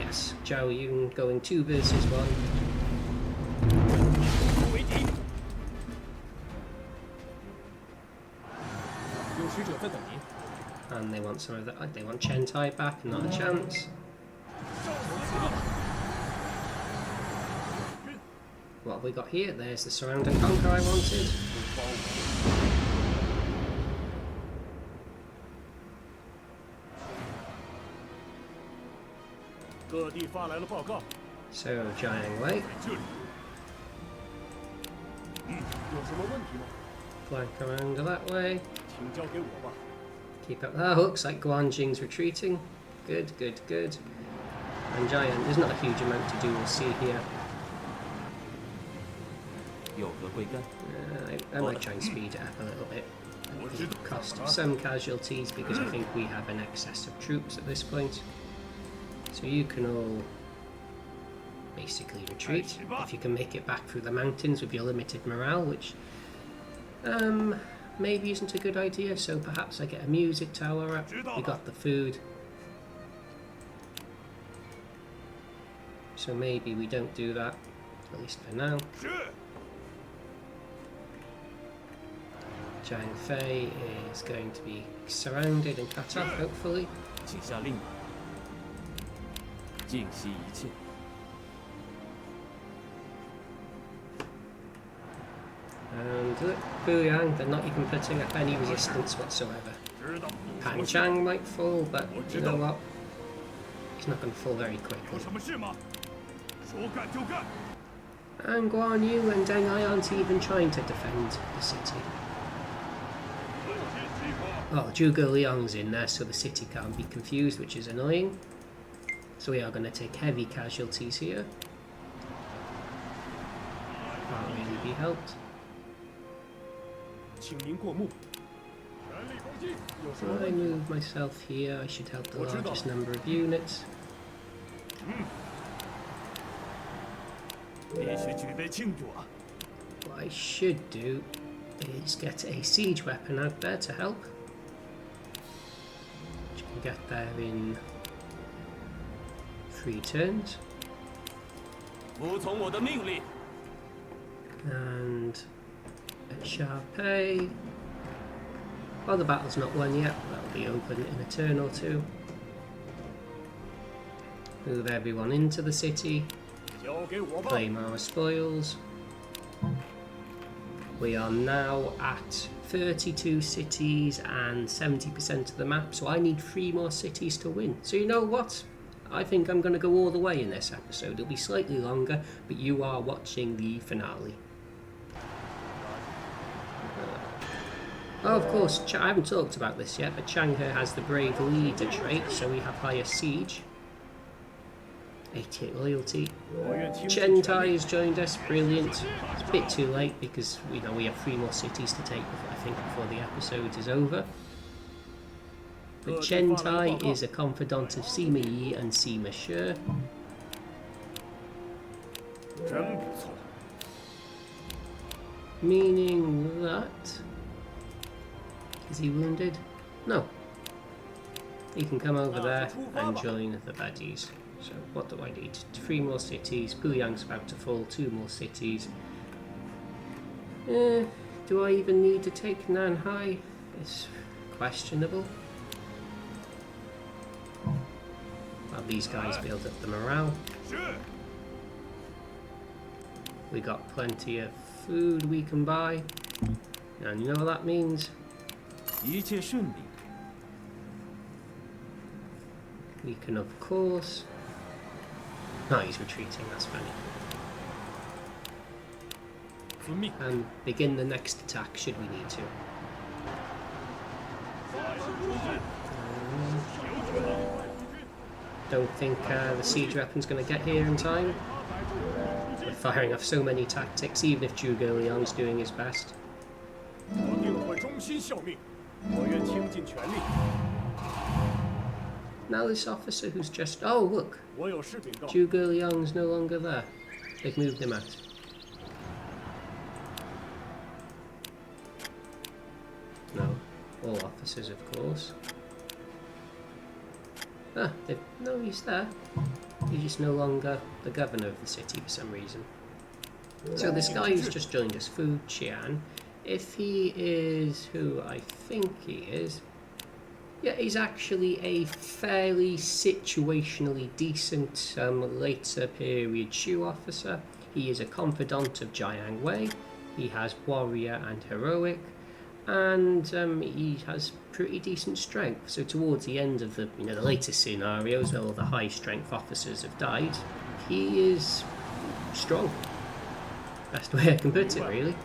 Yes, Zhao Yun going 2 versus 1. 为敌。有使者在等您。 And they want some of that. They want Chen Tai back, not a chance. What have we got here? There's the surround and conquer I wanted. 各地发来了报告。 So, Jianye Wei, 这里。有什么问题吗？ flank around that way. 请交给我吧。 Keep up that. Looks like Guanjing's retreating. Good, good, good. And Jianye, there's not a huge amount to do, we'll see here. 有何贵干？ I might try and speed it up a little bit. It'll cost some casualties because I think we have an excess of troops at this point. So you can all basically retreat if you can make it back through the mountains with your limited morale, which maybe isn't a good idea. So perhaps I get a music tower up. We got the food. So maybe we don't do that, at least for now. 是。 Zhang Fei is going to be surrounded and cut off, hopefully. 请下令吧。尽息一切。 And look, Buyang, they're not even putting up any resistance whatsoever. Panchang might fall, but you know what? He's not going to fall very 有 quickly. 什么事吗？说干就干。 And Guan Yu and Deng Ai aren't even trying to defend the city. Oh, Zhuge Liang's in there, so the city can't be confused, which is annoying. So we are going to take heavy casualties here. Can't really be helped. 请您过目。全力攻击。有什么 If I 问题吗？ move myself here, I should help the largest number of units. 必须举杯庆祝啊！ What I should do is get a siege weapon out there to help. Which can get there in 3 turns. 服从我的命令。 And at Xiaopei. Well, the battle's not won yet. That'll be open in a turn or 2. Move everyone into the city. 交给我吧。 Claim our spoils. We are now at 32 cities and 70% of the map, so I need 3 more cities to win. So you know what? I think I'm going to go all the way in this episode. It'll be slightly longer, but you are watching the finale. Oh, of course, I haven't talked about this yet, but Chang'e has the brave leader trait, so we have higher siege. 88 loyalty. Chen Tai has joined us, brilliant. It's a bit too late because we have 3 more cities to take, I think, before the episode is over. But Chen Tai is a confidant of Sima Yi and Sima Shi. Meaning that... Is he wounded? No. He can come over there and join the baddies. So what do I need? 3 more cities. Puyang's about to fall. 2 more cities. Do I even need to take Nanhai? It's questionable. Well, these guys build up the morale. We got plenty of food we can buy. And you know what that means? We can, of course... No, he's retreating, that's funny. And begin the next attack, should we need to. Don't think the siege weapon's going to get here in time. We're firing off so many tactics, even if Zhuge Liang's doing his best. Now this officer who's just... Oh, look! Zhuge Liang's no longer there. They've moved him out. No. All officers, of course. Ah, no, he's there. He's just no longer the governor of the city for some reason. So this guy who's just joined us, Fu Qian, if he is who I think he is... Yeah, he's actually a fairly situationally decent later period Shu officer. He is a confidant of Jiang Wei. He has warrior and heroic, and he has pretty decent strength. So towards the end of the the later scenarios where all the high strength officers have died, he is strong. Best way I can put it, really.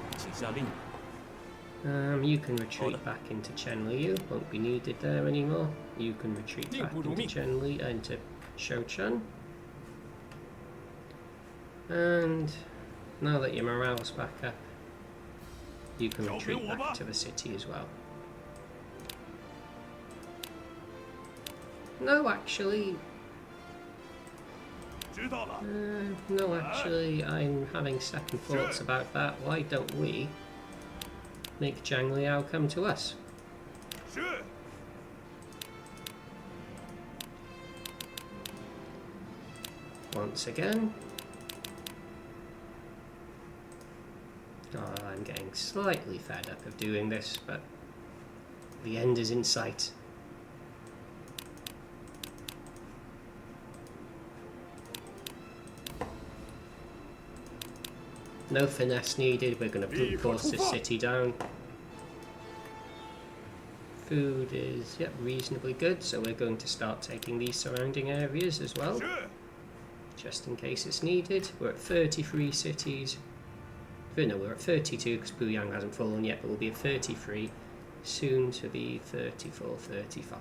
You can retreat back into Chenliu, won't be needed there anymore. You can retreat back into Chenliu, into Shouchun. And now that your morale's back up, you can retreat back to the city as well. No, actually... no, actually, I'm having second thoughts about that. Why don't we make Zhang Liao come to us? Once again. Oh, I'm getting slightly fed up of doing this, but the end is in sight. No finesse needed, we're going to brute force this city down. Food is, yep, reasonably good, so we're going to start taking these surrounding areas as well. Just in case it's needed. We're at 33 cities. No, we're at 32 because Puyang hasn't fallen yet, but we'll be at 33. Soon to be 34, 35.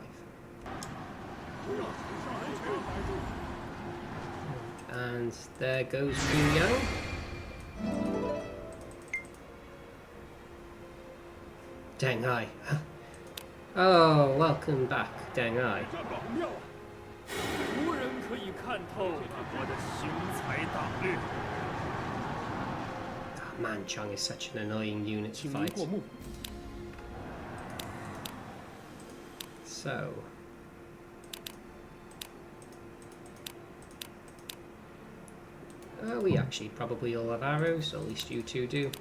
And there goes Puyang. Deng Ai. Oh, welcome back, Deng Ai. Oh, man, Chang is such an annoying unit to fight. So... we actually probably all have arrows, or at least you two do.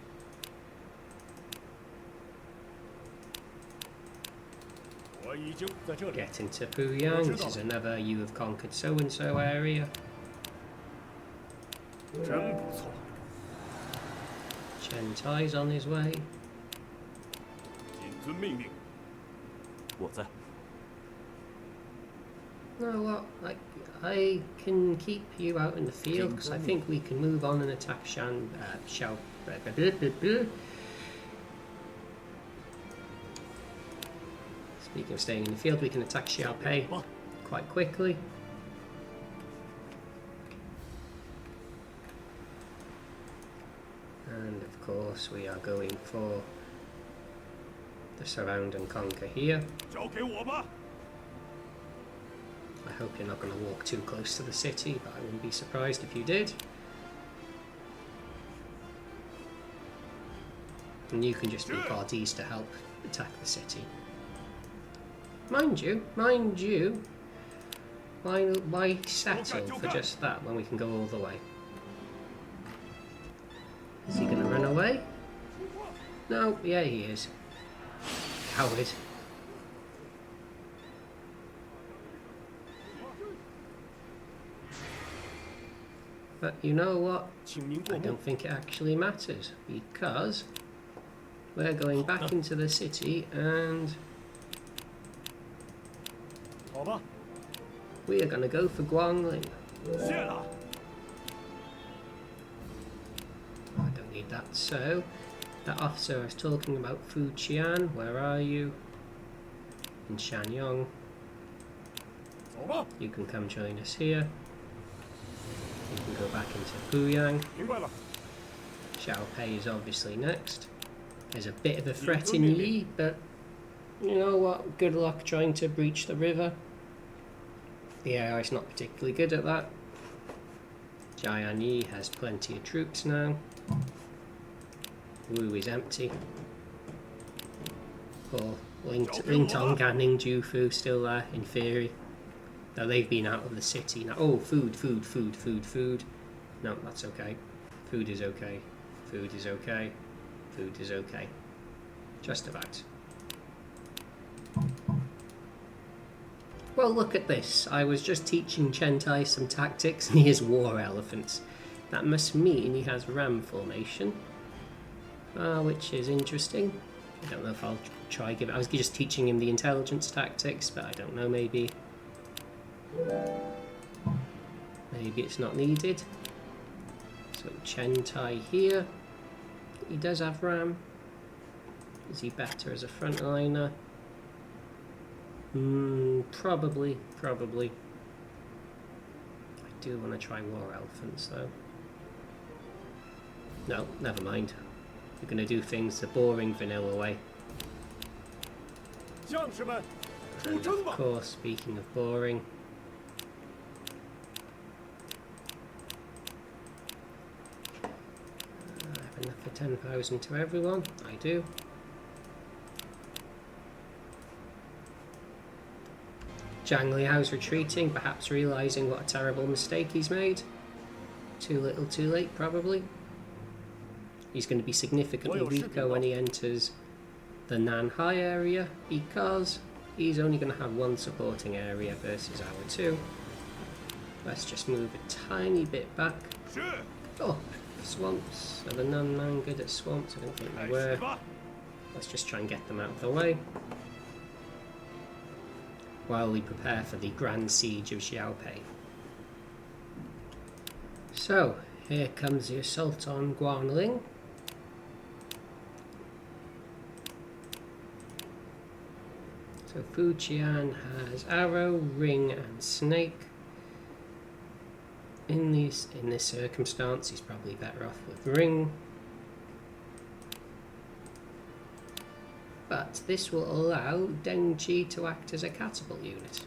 Get into Puyang, this is another you have conquered so-and-so area. Chen Tai's on his way. No, what? I can keep you out in the field because I think we can move on and attack Speaking of staying in the field, we can attack Xiaopei quite quickly. And of course we are going for the surround and conquer here. 交给我吧。 I hope you're not going to walk too close to the city, but I wouldn't be surprised if you did. And you can just be parties to help attack the city. Mind you, why settle for just that when we can go all the way? Is he going to run away? No, yeah he is. Coward. But you know what? 请您 I 过目。 don't think it actually matters, because we're going back into the city and 好吧， we are going to go for Guangling. 谢了。 I don't need that. So, that officer I was talking about, Fu Qian, where are you? In Shanyong. 走吧， You can come join us here. You can go back into Puyang. 明白了。 Xiaopei is obviously next. There's a bit of a threat in Yi, but you know what? Good luck trying to breach the river. The AI is not particularly good at that. Jianye has plenty of troops now. Wu is empty. Poor Lingtong, Ganning, Jufu still there in theory. Though they've been out of the city now. Oh, food. No, that's okay. Food is okay. Food is okay. Food is okay. Just about. Well, look at this. I was just teaching Chen Tai some tactics and he has war elephants. That must mean he has ram formation. Which is interesting. I don't know if I'll try give it. I was just teaching him the intelligence tactics, but I don't know, maybe. Maybe it's not needed. So Chen Tai here. He does have ram. Is he better as a frontliner? Probably. I do want to try war elephants though. No, never mind. We're going to do things the boring vanilla way. 将士们，出 And 征 of 吧！ course, speaking of boring, I have enough for 10,000 to everyone. I do. Zhang Liao's retreating, perhaps realising what a terrible mistake he's made. Too little, too late, probably. He's going to be significantly weaker when he enters the Nanhai area, because he's only going to have one supporting area versus our two. Let's just move a tiny bit back. 是， Oh, swamps. Are the Nanman good at swamps? I don't think 开 they were. 始吧！ Let's just try and get them out of the way while we prepare for the grand siege of Xiaopei. So, here comes the assault on Guangling. So Fu Qian has arrow, ring and snake. In this circumstance, he's probably better off with ring. But this will allow Dengji to act as a catapult unit.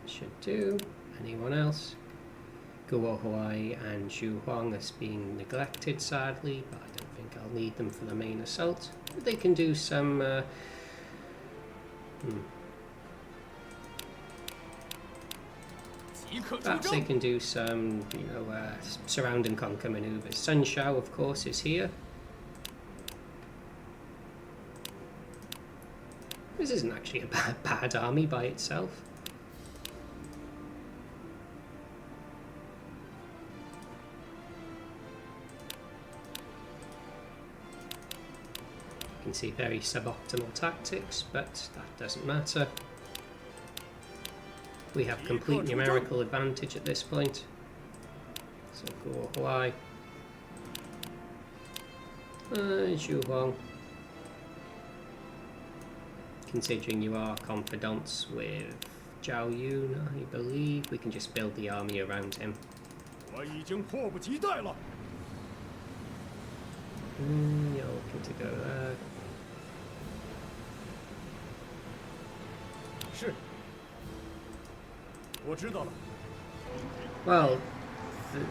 Should do. Anyone else? Guohuai and Zhu Huang are being neglected, sadly, but I don't think I'll need them for the main assault. But they can do some... Perhaps they can do some, surround and conquer maneuvers. Sun Shao, of course, is here. This isn't actually a bad army by itself. You can see very suboptimal tactics, but that doesn't matter. We have complete numerical advantage at this point. So Guohuai Zhu Huang. Considering you are confidants with Zhao Yun, I believe we can just build the army around him. 我已经迫不及待了。 You're looking to go there. 是。我知道了。 Well,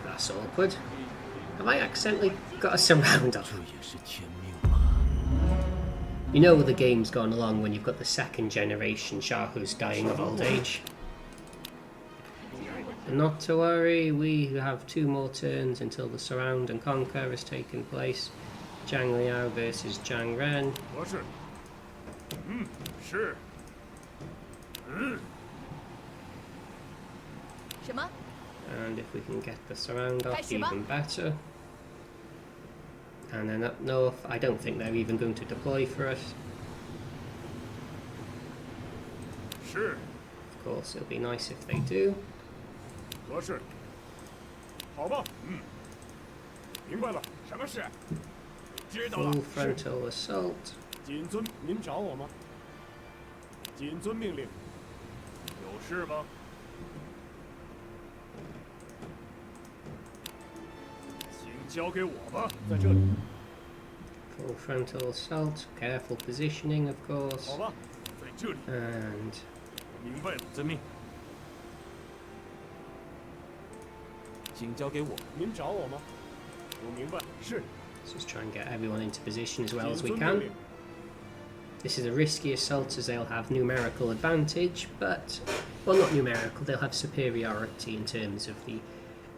that's awkward. Have I accidentally got a surround off? 这也是天命啊！ You know the game's gone along when you've got the second generation Shah who's dying of old age. Not to worry, we have 2 more turns until the surround and conquer has taken place. Zhang Liao versus Zhang Ren. 合适。是。什么？ And if we can get the surround off, 开始吧。 even better. And then up north, I don't think they're even going to deploy for us. 是。 Of course, it'll be nice if they do. 合适。好吧。明白了。什么事？知道了。 Full 是。 frontal assault. 谨遵，您找我吗？谨遵命令。有事吗？请交给我吧，在这里。 Full frontal assault. Careful positioning, of course. 好吧，在这里。 And 我明白了。遵命。请交给我。您找我吗？我明白。是。 let's just try and get everyone into position as well as 谨 we 遵命 can. 令。 This is a risky assault as they'll have numerical advantage, but, well, not numerical, they'll have superiority in terms of the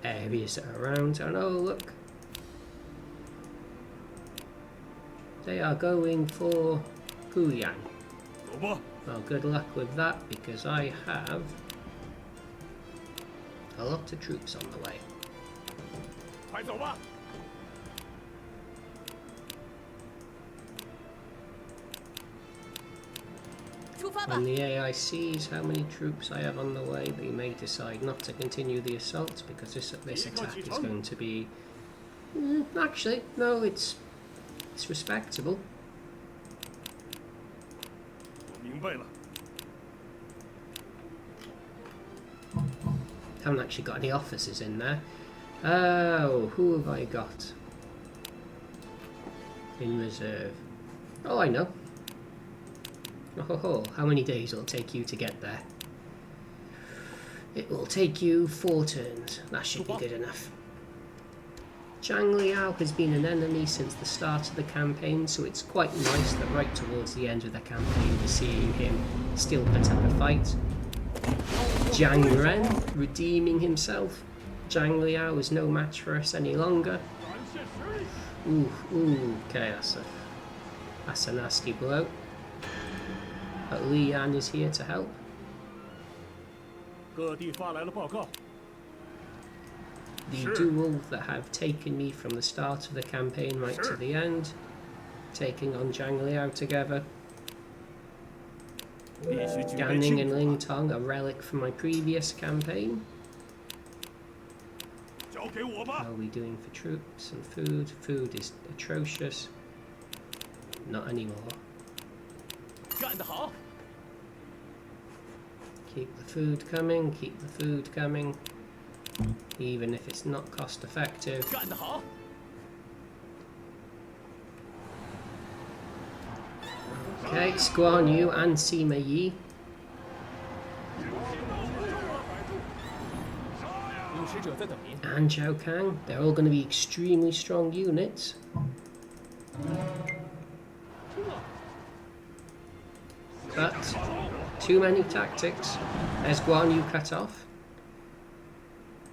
areas that are around. And oh, look. They are going for Guan Yu. 走吧。 Well, good luck with that, because I have a lot of troops on the way. 快走吧。 出发吧 When！the AI sees how many troops I have on the way, they may decide not to continue the assault, because this attack is going to be... actually, no, it's respectable. 我明白了。 Haven't actually got any officers in there. Oh, who have I got in reserve? Oh, I know. Oh, how many days will it take you to get there? It will take you 4 turns. That should be good enough. Zhang Liao has been an enemy since the start of the campaign, so it's quite nice that right towards the end of the campaign we're seeing him still put up a fight. Zhang Ren redeeming himself. Zhang Liao is no match for us any longer. Okay, that's a nasty blow. But Wei Yan is here to help. 各地发来了报告。 The Sure. duel that have taken me from the start of the campaign right to Sure. the end, taking on Zhang Liao together. 必须举备 Ganning 庆 and 祝 Ling Tong, a relic from my previous campaign. 交给我吧 How。are we doing for troops and food? Food is atrocious. Not anymore. 干得好！ Keep the food coming, keep the food coming. Even if it's not cost effective. 干得好！ Okay, it's Guan Yu and Sima Yi. 有使者在等您。 And Zhao Kang. They're all going to be extremely strong units. But too many tactics. There's Guan Yu cut off.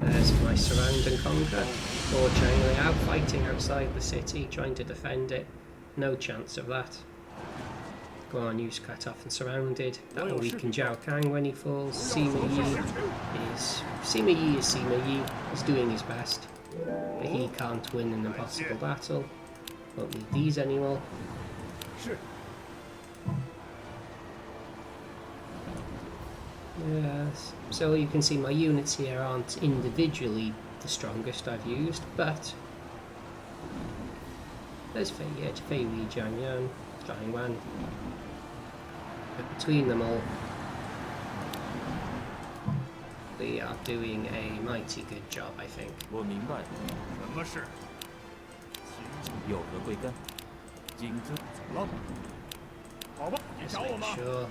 There's my surround and conquer. Poor Chen Liao fighting outside the city, trying to defend it. No chance of that. Guan Yu's cut off and surrounded. That'll weaken Zhao Kang when he falls. Sima Yi is Sima Yi. He's doing his best, but he can't win an impossible battle. Won't need these anymore. 是。 Yes. So you can see my units here aren't individually the strongest I've used, but There's Fei Ye, Fei Wei, Jianye, Zhang Wan. But between them all, they are doing a mighty good job, I think. 我明白了，什么事？有何贵干？谨遵。怎么了？好吧，你 Let's 找我 make 吗？ sure.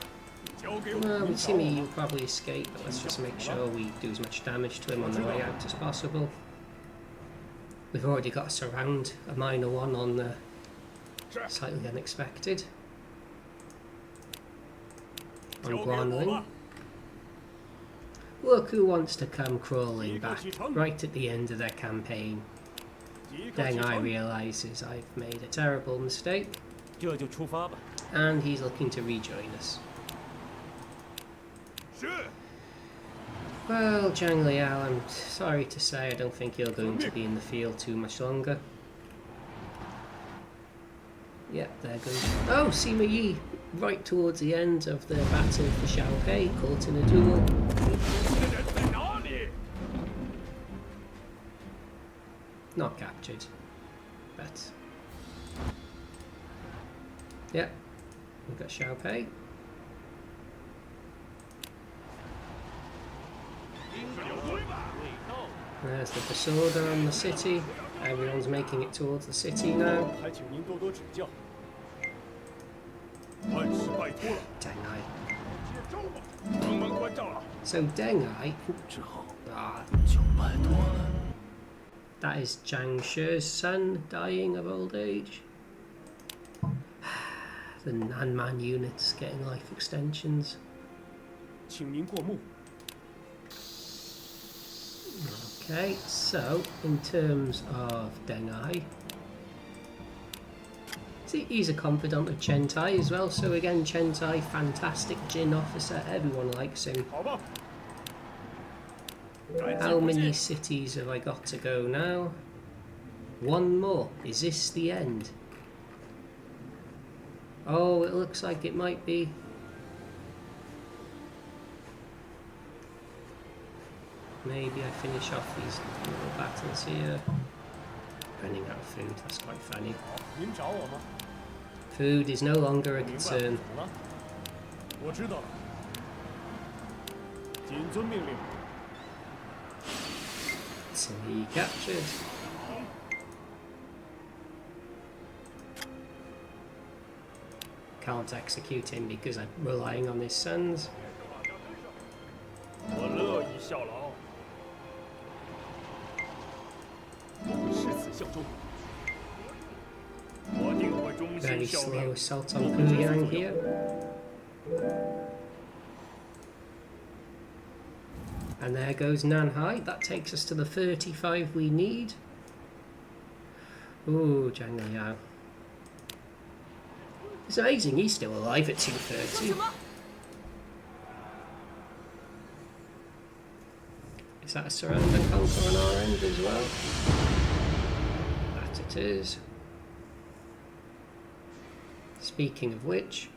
交给我。 Well, 你 with 找我 Timmy, 吗 you'll probably escape, but let's just make sure we do as much damage to him on the way out as possible. We've already got a surround, a minor one on the slightly unexpected. On 交给 Guan 我 Yu. 吧。 Look who wants to come crawling back right at the end of their campaign. 即刻启 Deng Ai 程。 realises I've made a terrible mistake, 这就出发吧。 and he's looking to rejoin us. 是。 Well, Zhang Liao, I'm sorry to say I don't think you're going to be in the field too much longer. Yep, there goes... Oh, Sima Yi! Right towards the end of the battle for Xiaopei, caught in a duel. 这人在哪里？ Not captured. But... Yep, we've got Xiaopei. 这有鬼吧？ There's the disorder on the city. Everyone's making it towards the city now. 还请您多多指教。万事拜托了。 Deng Ai. 接招吧，登门关照了。 So Deng Ai... 之后 Ah, 就拜托了。 that is Zhang She's son dying of old age. The Nanman units getting life extensions. 请您过目。 Okay, so in terms of Deng Ai, see, he's a confidant of Chen Tai as well. So again, Chen Tai, fantastic Jin officer. Everyone likes him. 好吧。感激 How 不 many 尽。 cities have I got to go now? One more. Is this the end? Oh, it looks like it might be. Maybe I finish off these little battles here. Running out of food, that's quite funny. 您找我吗？ Food is no longer a 明白了。 concern. 怎么了？我知道了。谨遵命令。 So he captured. Can't execute him because I'm relying on his sons. 我乐意效劳。我会誓死效忠。我定会忠 Very 心效 slow 力。 assault on Puyang here. And there goes Nanhai. That takes us to the 35 we need. Ooh, Zhang Liao. It's amazing he's still alive at 230. Is that a surround and conquer on our end as well? That it is. Speaking of which,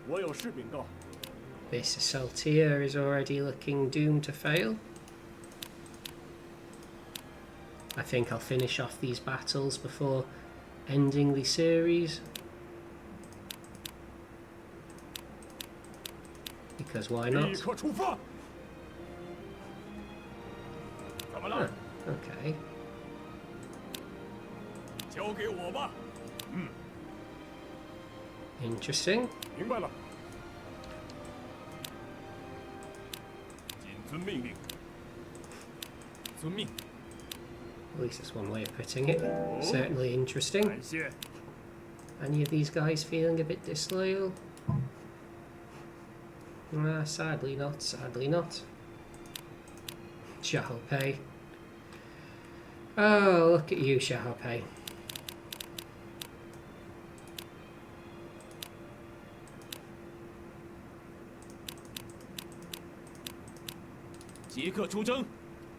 我有事禀告。 this assault here is already looking doomed to fail. I think I'll finish off these battles before ending the series. Because why 立 not? 刻出发。怎么了？ Okay. 交给我吧。 Interesting. 明白了。谨遵命令。遵命。 At least that's one way of putting it. Certainly interesting. 感谢。 Any of these guys feeling a bit disloyal? Sadly not, sadly not. Xiaopei. Oh, look at you, Xiaopei. 即刻出征！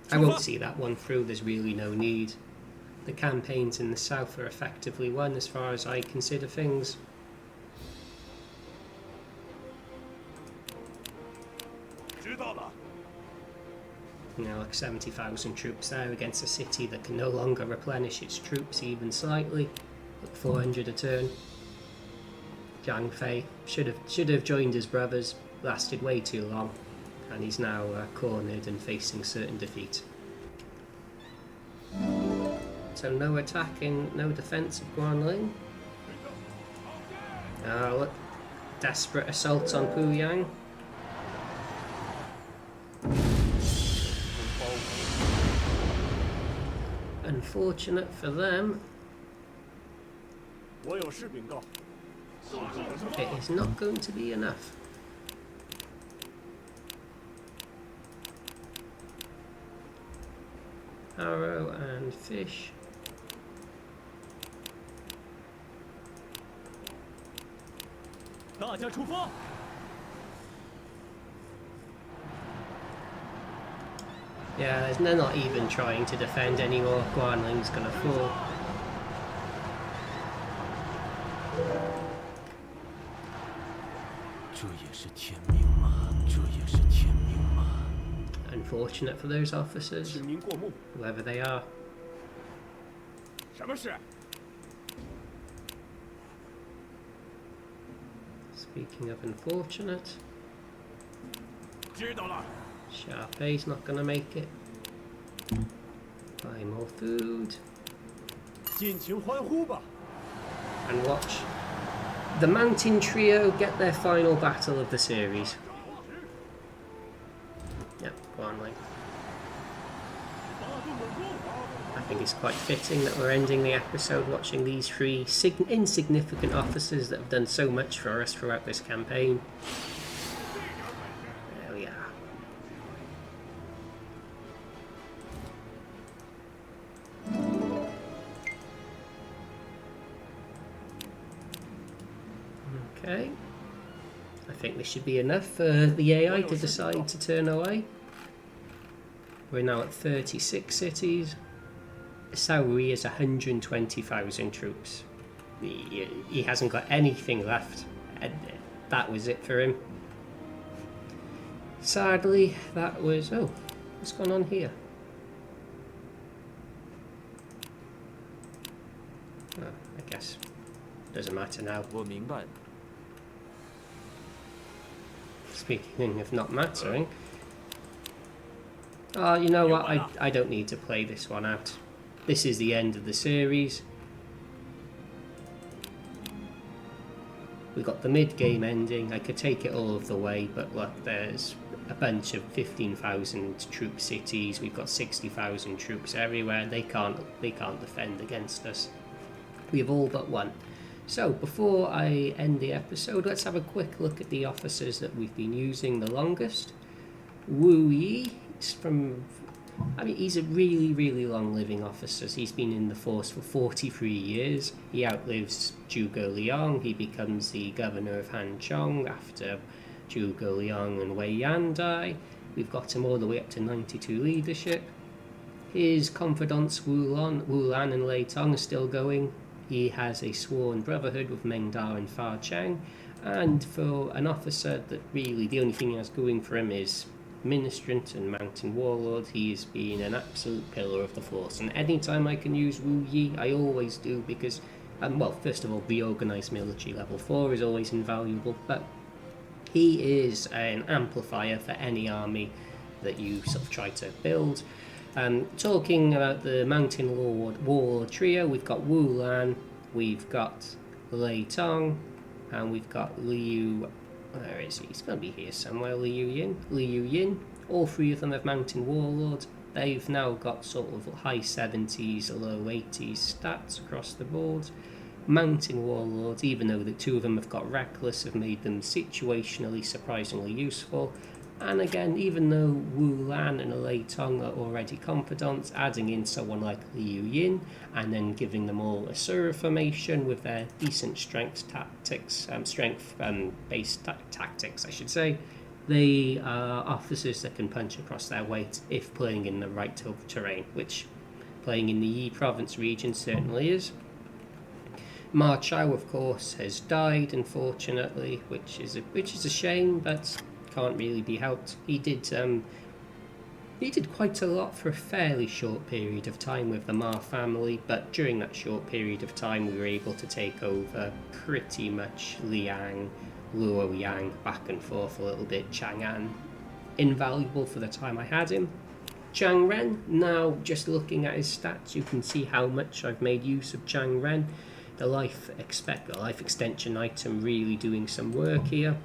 I won't see that one through, there's really no need. The campaigns in the south are effectively won as far as I consider things. 知道了。 Like 70,000 troops there against a city that can no longer replenish its troops even slightly. 400 a turn. Zhang Fei should have joined his brothers, lasted way too long, and he's now cornered and facing certain defeat. So no attacking, no defence of Guanling. Look, desperate assault on Puyang. Unfortunate for them, 我有事禀告。 it is not going to be enough. Arrow and fish. Yeah, they're not even trying to defend anymore. Guanling's gonna fall. Unfortunate for those officers, 请您过目。 whoever they are. 什么事？ Speaking of unfortunate, 知道了。 Xiaopei's not gonna make it. Buy more food 尽情欢呼吧！ and watch the Mountain Trio get their final battle of the series. Yep, Guanling. I think it's quite fitting that we're ending the episode watching these three insignificant officers that have done so much for us throughout this campaign. There we are. Okay. I think this should be enough for the AI to decide to turn away. We're now at 36 cities. Saori is 120,000 troops. He hasn't got anything left. That was it for him. Sadly, that was... Oh, what's going on here? Oh, I guess doesn't matter now. 我明白。 Speaking of not mattering, oh, you know what? I don't need to play this one out. This is the end of the series. We got the mid-game ending. I could take it all of the way, but look, there's a bunch of 15,000 troop cities. We've got 60,000 troops everywhere. They can't defend against us. We've all but won. So, before I end the episode, let's have a quick look at the officers that we've been using the longest. Wu Yi, he's a really, really long-living officer. He's been in the force for 43 years. He outlives Zhuge Liang. He becomes the governor of Hanchong after Zhuge Liang and Wei Yan die. We've got him all the way up to 92 leadership. His confidants Wu Lan and Lei Tong are still going. He has a sworn brotherhood with Meng Da and Fa Chang, and for an officer that really the only thing he has going for him is ministrant and mountain warlord, he has been an absolute pillar of the force. And anytime I can use Wu Yi, I always do, because, well, first of all, reorganised military level 4 is always invaluable, but he is an amplifier for any army that you sort of try to build. Talking about the Mountain Warlord trio, we've got Wu Lan, we've got Lei Tong, and we've got Liu. Where is he? He's going to be here somewhere. Liu Yin. All three of them have Mountain Warlord. They've now got sort of high 70s, low 80s stats across the board. Mountain Warlords, even though the two of them have got Reckless, have made them situationally surprisingly useful. And again, even though Wu Lan and Lei Tong are already confidants, adding in someone like Liu Yin and then giving them all a Sura formation with their decent strength-based tactics, I should say, they are officers that can punch across their weight if playing in the right terrain, which playing in the Yi province region certainly is. Ma Chao, of course, has died, unfortunately, which is a shame, but can't really be helped. He He did quite a lot for a fairly short period of time with the Ma family, but during that short period of time we were able to take over pretty much Liang, Luo Yang, back and forth a little bit, Chang'an. Invaluable for the time I had him. Zhang Ren, now just looking at his stats, you can see how much I've made use of Zhang Ren. The life extension item really doing some work here.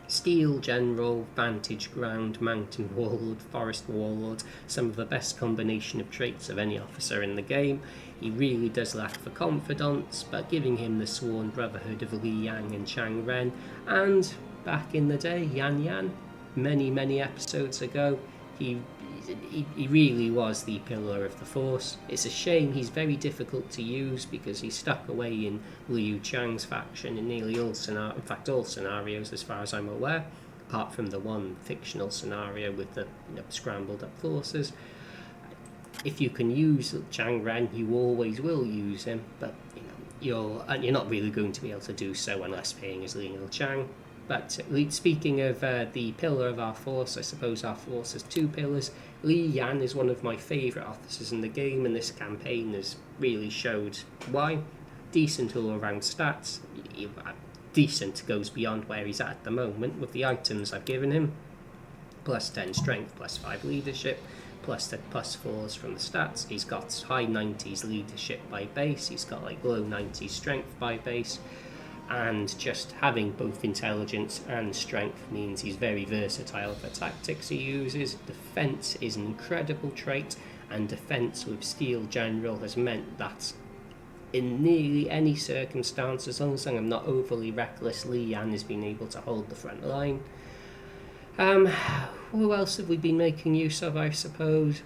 Steel General, Vantage Ground, Mountain Warlord, Forest Warlord, some of the best combination of traits of any officer in the game. He really does lack for confidence, but giving him the sworn brotherhood of Li Yang and Zhang Ren, and back in the day, Yan, many episodes ago, he really was the pillar of the Force. It's a shame he's very difficult to use because he's stuck away in Liu Chang's faction in nearly all scenarios as far as I'm aware, apart from the one fictional scenario with the scrambled up forces. If you can use Zhang Ren, you always will use him, but you're not really going to be able to do so unless paying as Liu Chang. But speaking of the pillar of our force, I suppose our force has two pillars. Li Yan is one of my favourite officers in the game, and this campaign has really showed why. Decent all-around stats. Decent goes beyond where he's at the moment with the items I've given him. Plus 10 strength, plus 5 leadership, plus the plus 4s from the stats. He's got high 90s leadership by base, he's got like low 90s strength by base. And just having both intelligence and strength means he's very versatile for tactics he uses. Defense is an incredible trait, and defense with Steel General has meant that in nearly any circumstance, as long as I'm not overly reckless, Li Yan has been able to hold the front line. Who else have we been making use of, I suppose?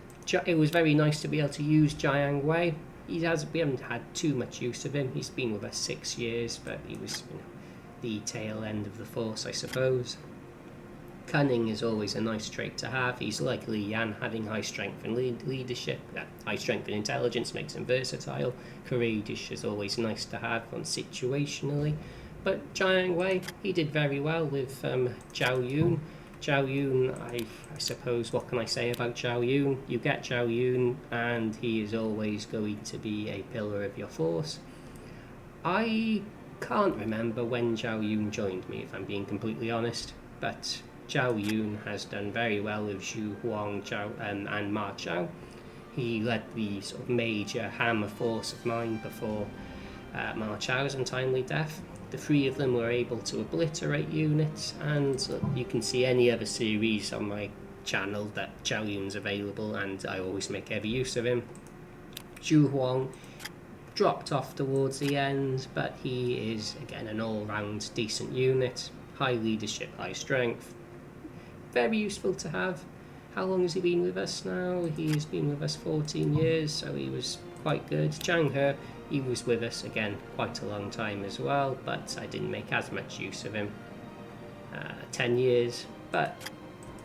It was very nice to be able to use Jianye Wei. We haven't had too much use of him. He's been with us 6 years, but he was the tail end of the Force, I suppose. Cunning is always a nice trait to have. He's like Li Yan, having high strength and leadership. High strength and intelligence makes him versatile. Courageous is always nice to have on situationally. But Jianye Wei, he did very well with Zhao Yun. Zhao Yun, I suppose, what can I say about Zhao Yun? You get Zhao Yun and he is always going to be a pillar of your force. I can't remember when Zhao Yun joined me, if I'm being completely honest, but Zhao Yun has done very well with Zhu Huang and Ma Chao. He led the sort of major hammer force of mine before Ma Chao's untimely death. The three of them were able to obliterate units, and you can see any other series on my channel that Zhao Yun's available, and I always make every use of him. Zhu Huang dropped off towards the end, but he is again an all-round decent unit. High leadership, high strength. Very useful to have. How long has he been with us now? He has been with us 14 years, so he was quite good. Zhang He, he was with us again quite a long time as well, but I didn't make as much use of him. 10 years, but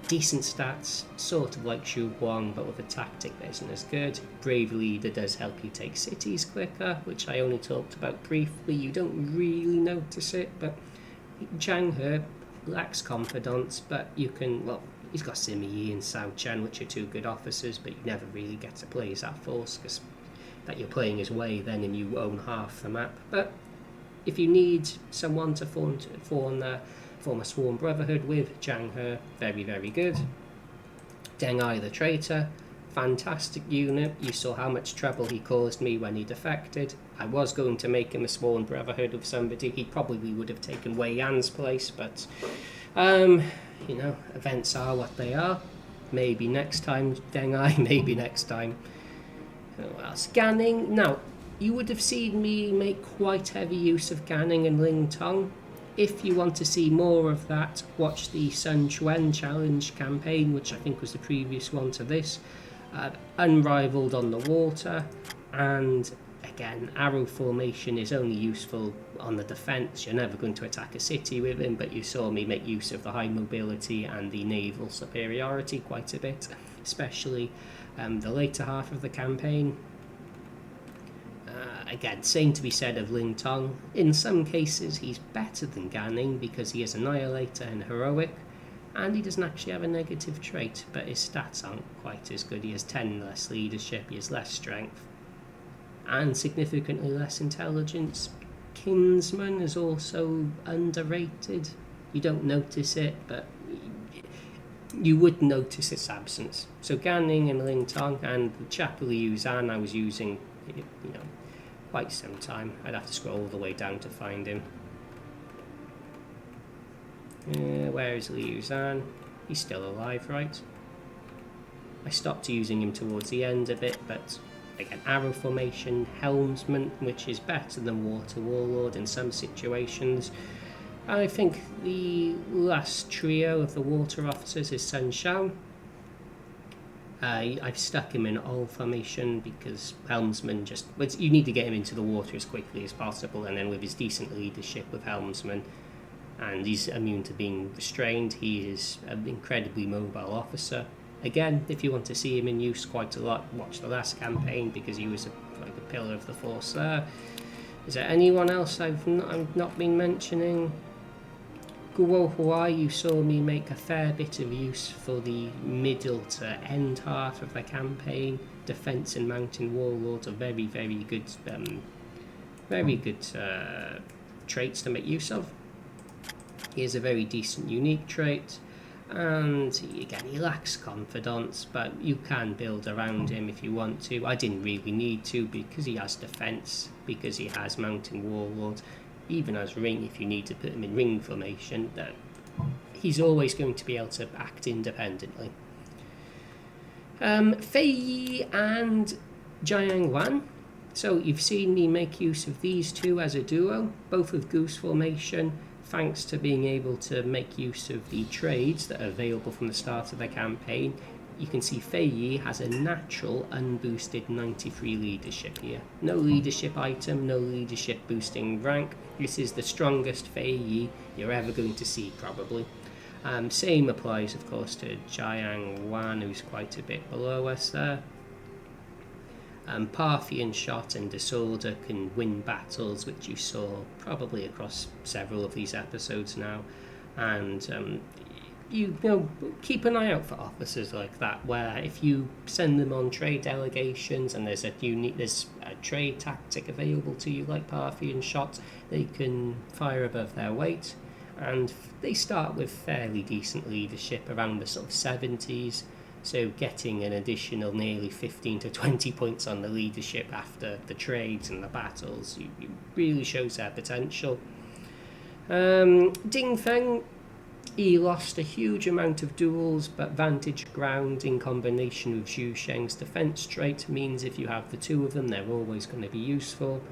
decent stats, sort of like Xu Huang, but with a tactic that isn't as good. Brave Leader does help you take cities quicker, which I only talked about briefly. You don't really notice it, but Zhang He lacks confidence, but you can, well, he's got Sima Yi and Cao Chen, which are two good officers, but you never really get to play as that force, because that you're playing as Wei then and you own half the map. But if you need someone to form a sworn brotherhood with, Zhang He, very, very good. Deng Ai the traitor, fantastic unit. You saw how much trouble he caused me when he defected. I was going to make him a sworn brotherhood of somebody. He probably would have taken Wei Yan's place, but you know, events are what they are. Maybe next time, Deng Ai, maybe next time. Well, scanning. Now, you would have seen me make quite heavy use of Ganning and Ling Tong. If you want to see more of that, watch the Sun Quan Challenge campaign, which I think was the previous one to this. Unrivaled on the water, and again, arrow formation is only useful on the defense. You're never going to attack a city with him, but you saw me make use of the high mobility and the naval superiority quite a bit, especially the later half of the campaign. Again, same to be said of Ling Tong. In some cases, he's better than Ganning because he is Annihilator and Heroic. And he doesn't actually have a negative trait, but his stats aren't quite as good. He has 10 less leadership, he has less strength, and significantly less intelligence. Kinsman is also underrated. You don't notice it, but you would notice its absence. So Gan Ning and Ling Tong and the chap Liu Zhan I was using, quite some time. I'd have to scroll all the way down to find him. Where is Liu Zhan? He's still alive, right? I stopped using him towards the end a bit, but again, arrow formation, helmsman, which is better than water warlord in some situations. I think the last trio of the water officers is Sun Shao. I've stuck him in all formation because helmsman you need to get him into the water as quickly as possible, and then with his decent leadership with helmsman, and he's immune to being restrained, he is an incredibly mobile officer. Again, if you want to see him in use quite a lot, watch the last campaign because he was like a pillar of the force there. Is there anyone else I've not been mentioning? Guo Huai, you saw me make a fair bit of use for the middle to end half of the campaign. Defense and Mountain Warlords are very, very good traits to make use of. He has a very decent unique trait, and again he lacks confidence, but you can build around him if you want to. I didn't really need to because he has defense, because he has Mountain Warlord, even as ring if you need to put him in ring formation, that he's always going to be able to act independently. Fei Yi and Jiang Wan. So you've seen me make use of these two as a duo, both with goose formation, thanks to being able to make use of the trades that are available from the start of the campaign. You can see Fei Yi has a natural unboosted 93 leadership here. No leadership item, no leadership boosting rank. This is the strongest Fei Yi you're ever going to see, probably. Same applies, of course, to Jiang Wan, who's quite a bit below us there. Parthian Shot and Disorder can win battles, which you saw probably across several of these episodes now. And you know, keep an eye out for officers like that, where if you send them on trade delegations and there's a trade tactic available to you like Parthian Shot, they can fire above their weight. And they start with fairly decent leadership around the sort of 70s. So getting an additional nearly 15 to 20 points on the leadership after the trades and the battles really shows their potential. Ding Feng, he lost a huge amount of duels, but Vantage Ground in combination with Zhu Sheng's defense trait means if you have the two of them, they're always going to be useful.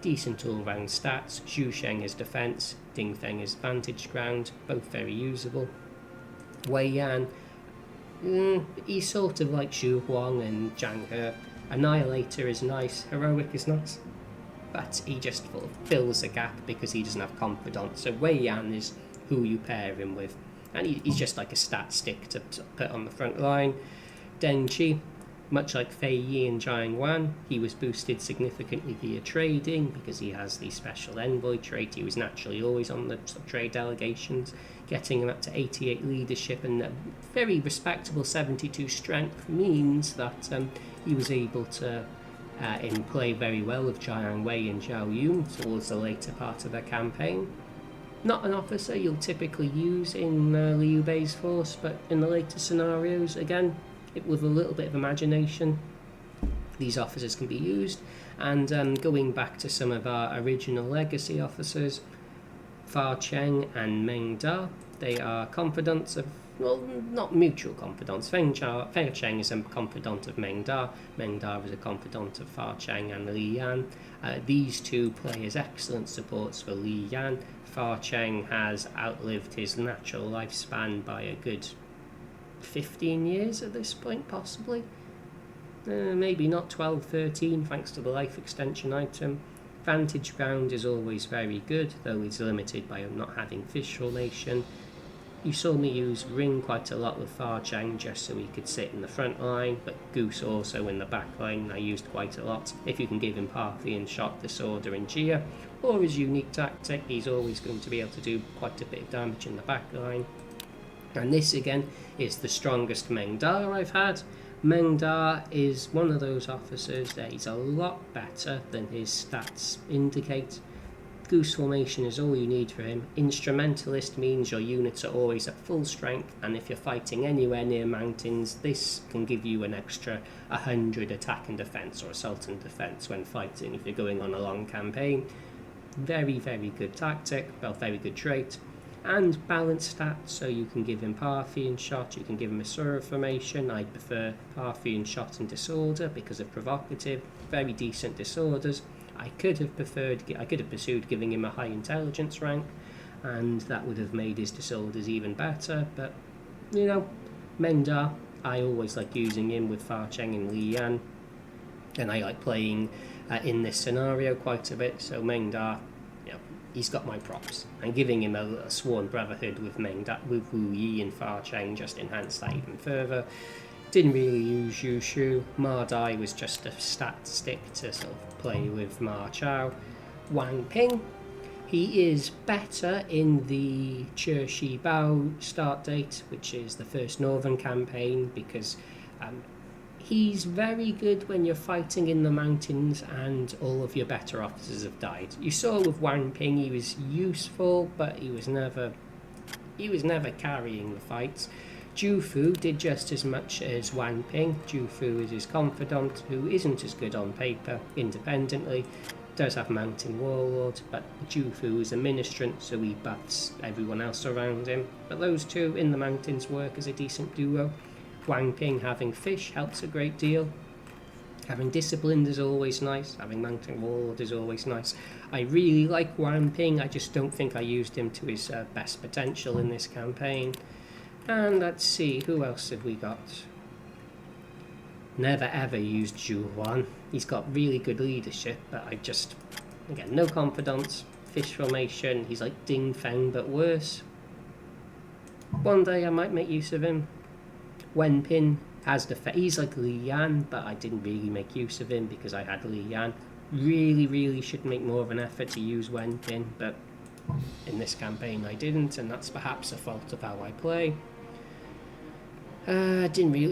Decent all-round stats. Zhu Sheng is defense, Ding Feng is Vantage Ground, both very usable. Wei Yan, he's sort of like Xu Huang and Zhang He. Annihilator is nice, Heroic is nice, but he just fills a gap because he doesn't have confidence. So Wei Yan is who you pair him with, and he's just like a stat stick to put on the front line. Deng Qi, much like Fei Yi and Jiang Wan, he was boosted significantly via trading because he has the special envoy trait. He was naturally always on the trade delegations, getting him up to 88 leadership and a very respectable 72 strength means that he was able to play very well with Jiang Wei and Zhao Yun towards the later part of the campaign. Not an officer you'll typically use in Liu Bei's force, but in the later scenarios, again, with a little bit of imagination, these officers can be used. And going back to some of our original legacy officers, Fa Cheng and Meng Da, they are confidants of, well, not mutual confidants. Fei Cheng is a confidant of Meng Da. Meng Da is a confidant of Fa Cheng and Li Yan. These two play as excellent supports for Li Yan. Fa Cheng has outlived his natural lifespan by a good 15 years at this point, possibly. Maybe not 12, 13, thanks to the life extension item. Vantage Ground is always very good, though it's limited by not having fish formation. You saw me use Ring quite a lot with Fa Cheng just so he could sit in the front line, but Goose also in the back line I used quite a lot. If you can give him Parthian Shot, Disorder and Jia, or his unique tactic, he's always going to be able to do quite a bit of damage in the back line. And this again is the strongest Meng Da I've had. Meng Da is one of those officers that he's a lot better than his stats indicate. Goose formation is all you need for him. Instrumentalist means your units are always at full strength, and if you're fighting anywhere near mountains, this can give you an extra 100 attack and defense or assault and defense when fighting if you're going on a long campaign. Very, very good tactic, well, very good trait. And balanced stats, so you can give him Parthian shot, you can give him Asura formation. I prefer Parthian shot and disorder because of provocative, very decent disorders. I could have pursued giving him a high intelligence rank, and that would have made his disorders even better, but you know, Meng Da, I always like using him with Fa Cheng and Wei Yan, and I like playing in this scenario quite a bit, so Meng Da, he's got my props, and giving him a sworn brotherhood with with Wu Yi and Fa Cheng just enhanced that even further. Didn't really use Yushu. Ma Dai was just a stat stick to sort of play with Ma Chao. Wang Ping, he is better in the Che Shi Bao start date, which is the first northern campaign, because he's very good when you're fighting in the mountains and all of your better officers have died. You saw with Wang Ping, he was useful, but he was never carrying the fights. Ju Fu did just as much as Wang Ping. Ju Fu is his confidant, who isn't as good on paper independently. Does have Mountain Warlord, but Ju Fu is a ministrant, so he buffs everyone else around him. But those two in the mountains work as a decent duo. Wang Ping having fish helps a great deal. Having Disciplined is always nice. Having Mountain Warlord is always nice. I really like Wang Ping, I just don't think I used him to his best potential in this campaign. And let's see, who else have we got? Never ever used Zhu Huan. He's got really good leadership, but again, no confidence. Fish formation, he's like Ding Feng, but worse. One day I might make use of him. Wen Pin has he's like Li Yan, but I didn't really make use of him because I had Li Yan. Really should make more of an effort to use Wen Pin, but in this campaign I didn't, and that's perhaps a fault of how I play. I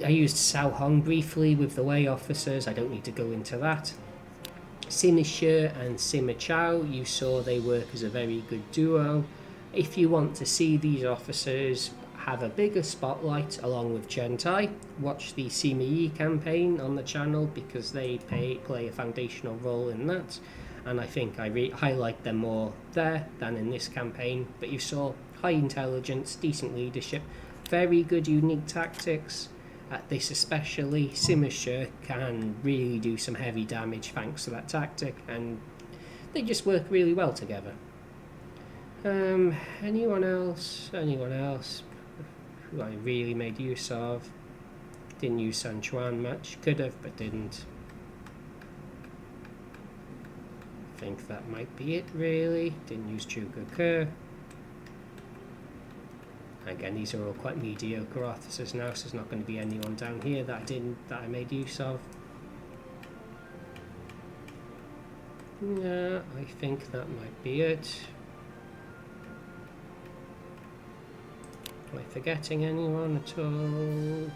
used Cao Hong briefly with the Wei officers, I don't need to go into that. Sima Shi and Sima Chao, you saw they work as a very good duo. If you want to see these officers have a bigger spotlight along with Chen Tai, watch the Sima Yi campaign on the channel because they play a foundational role in that, and I think I highlight them more there than in this campaign. But you saw high intelligence, decent leadership, very good unique tactics. At this especially, Sima Shi can really do some heavy damage thanks to that tactic, and they just work really well together. Anyone else who I really made use of? Didn't use Sun Chuan much, could have but didn't. I think that might be it really. Didn't use Zhuge Ke. Again, these are all quite mediocre officers now, so there's not going to be anyone down here that I made use of. Yeah, I think that might be it. Am I forgetting anyone at all?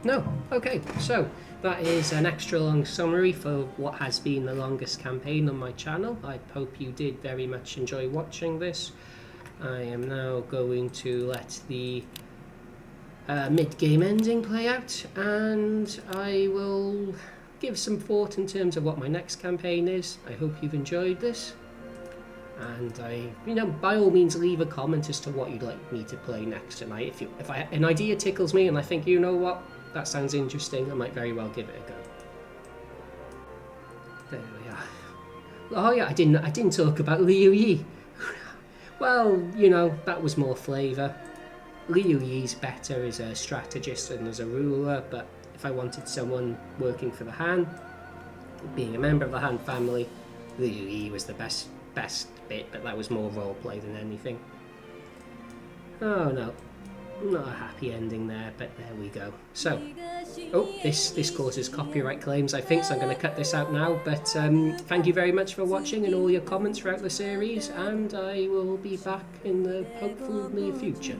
No. Okay, so that is an extra long summary for what has been the longest campaign on my channel. I hope you did very much enjoy watching this. I am now going to let the mid-game ending play out, and I will give some thought in terms of what my next campaign is. I hope you've enjoyed this, and by all means leave a comment as to what you'd like me to play next tonight. If an idea tickles me and I think, you know what, that sounds interesting, I might very well give it a go. There we are. Oh yeah, I didn't talk about Liu Yi. Well, that was more flavour. Liu Yi's better as a strategist and as a ruler, but if I wanted someone working for the Han, being a member of the Han family, Liu Yi was the best bit, but that was more roleplay than anything. Oh no. Not a happy ending there, but there we go. So, oh, this causes copyright claims, I think, so I'm going to cut this out now. But thank you very much for watching and all your comments throughout the series, and I will be back in the hopeful near future.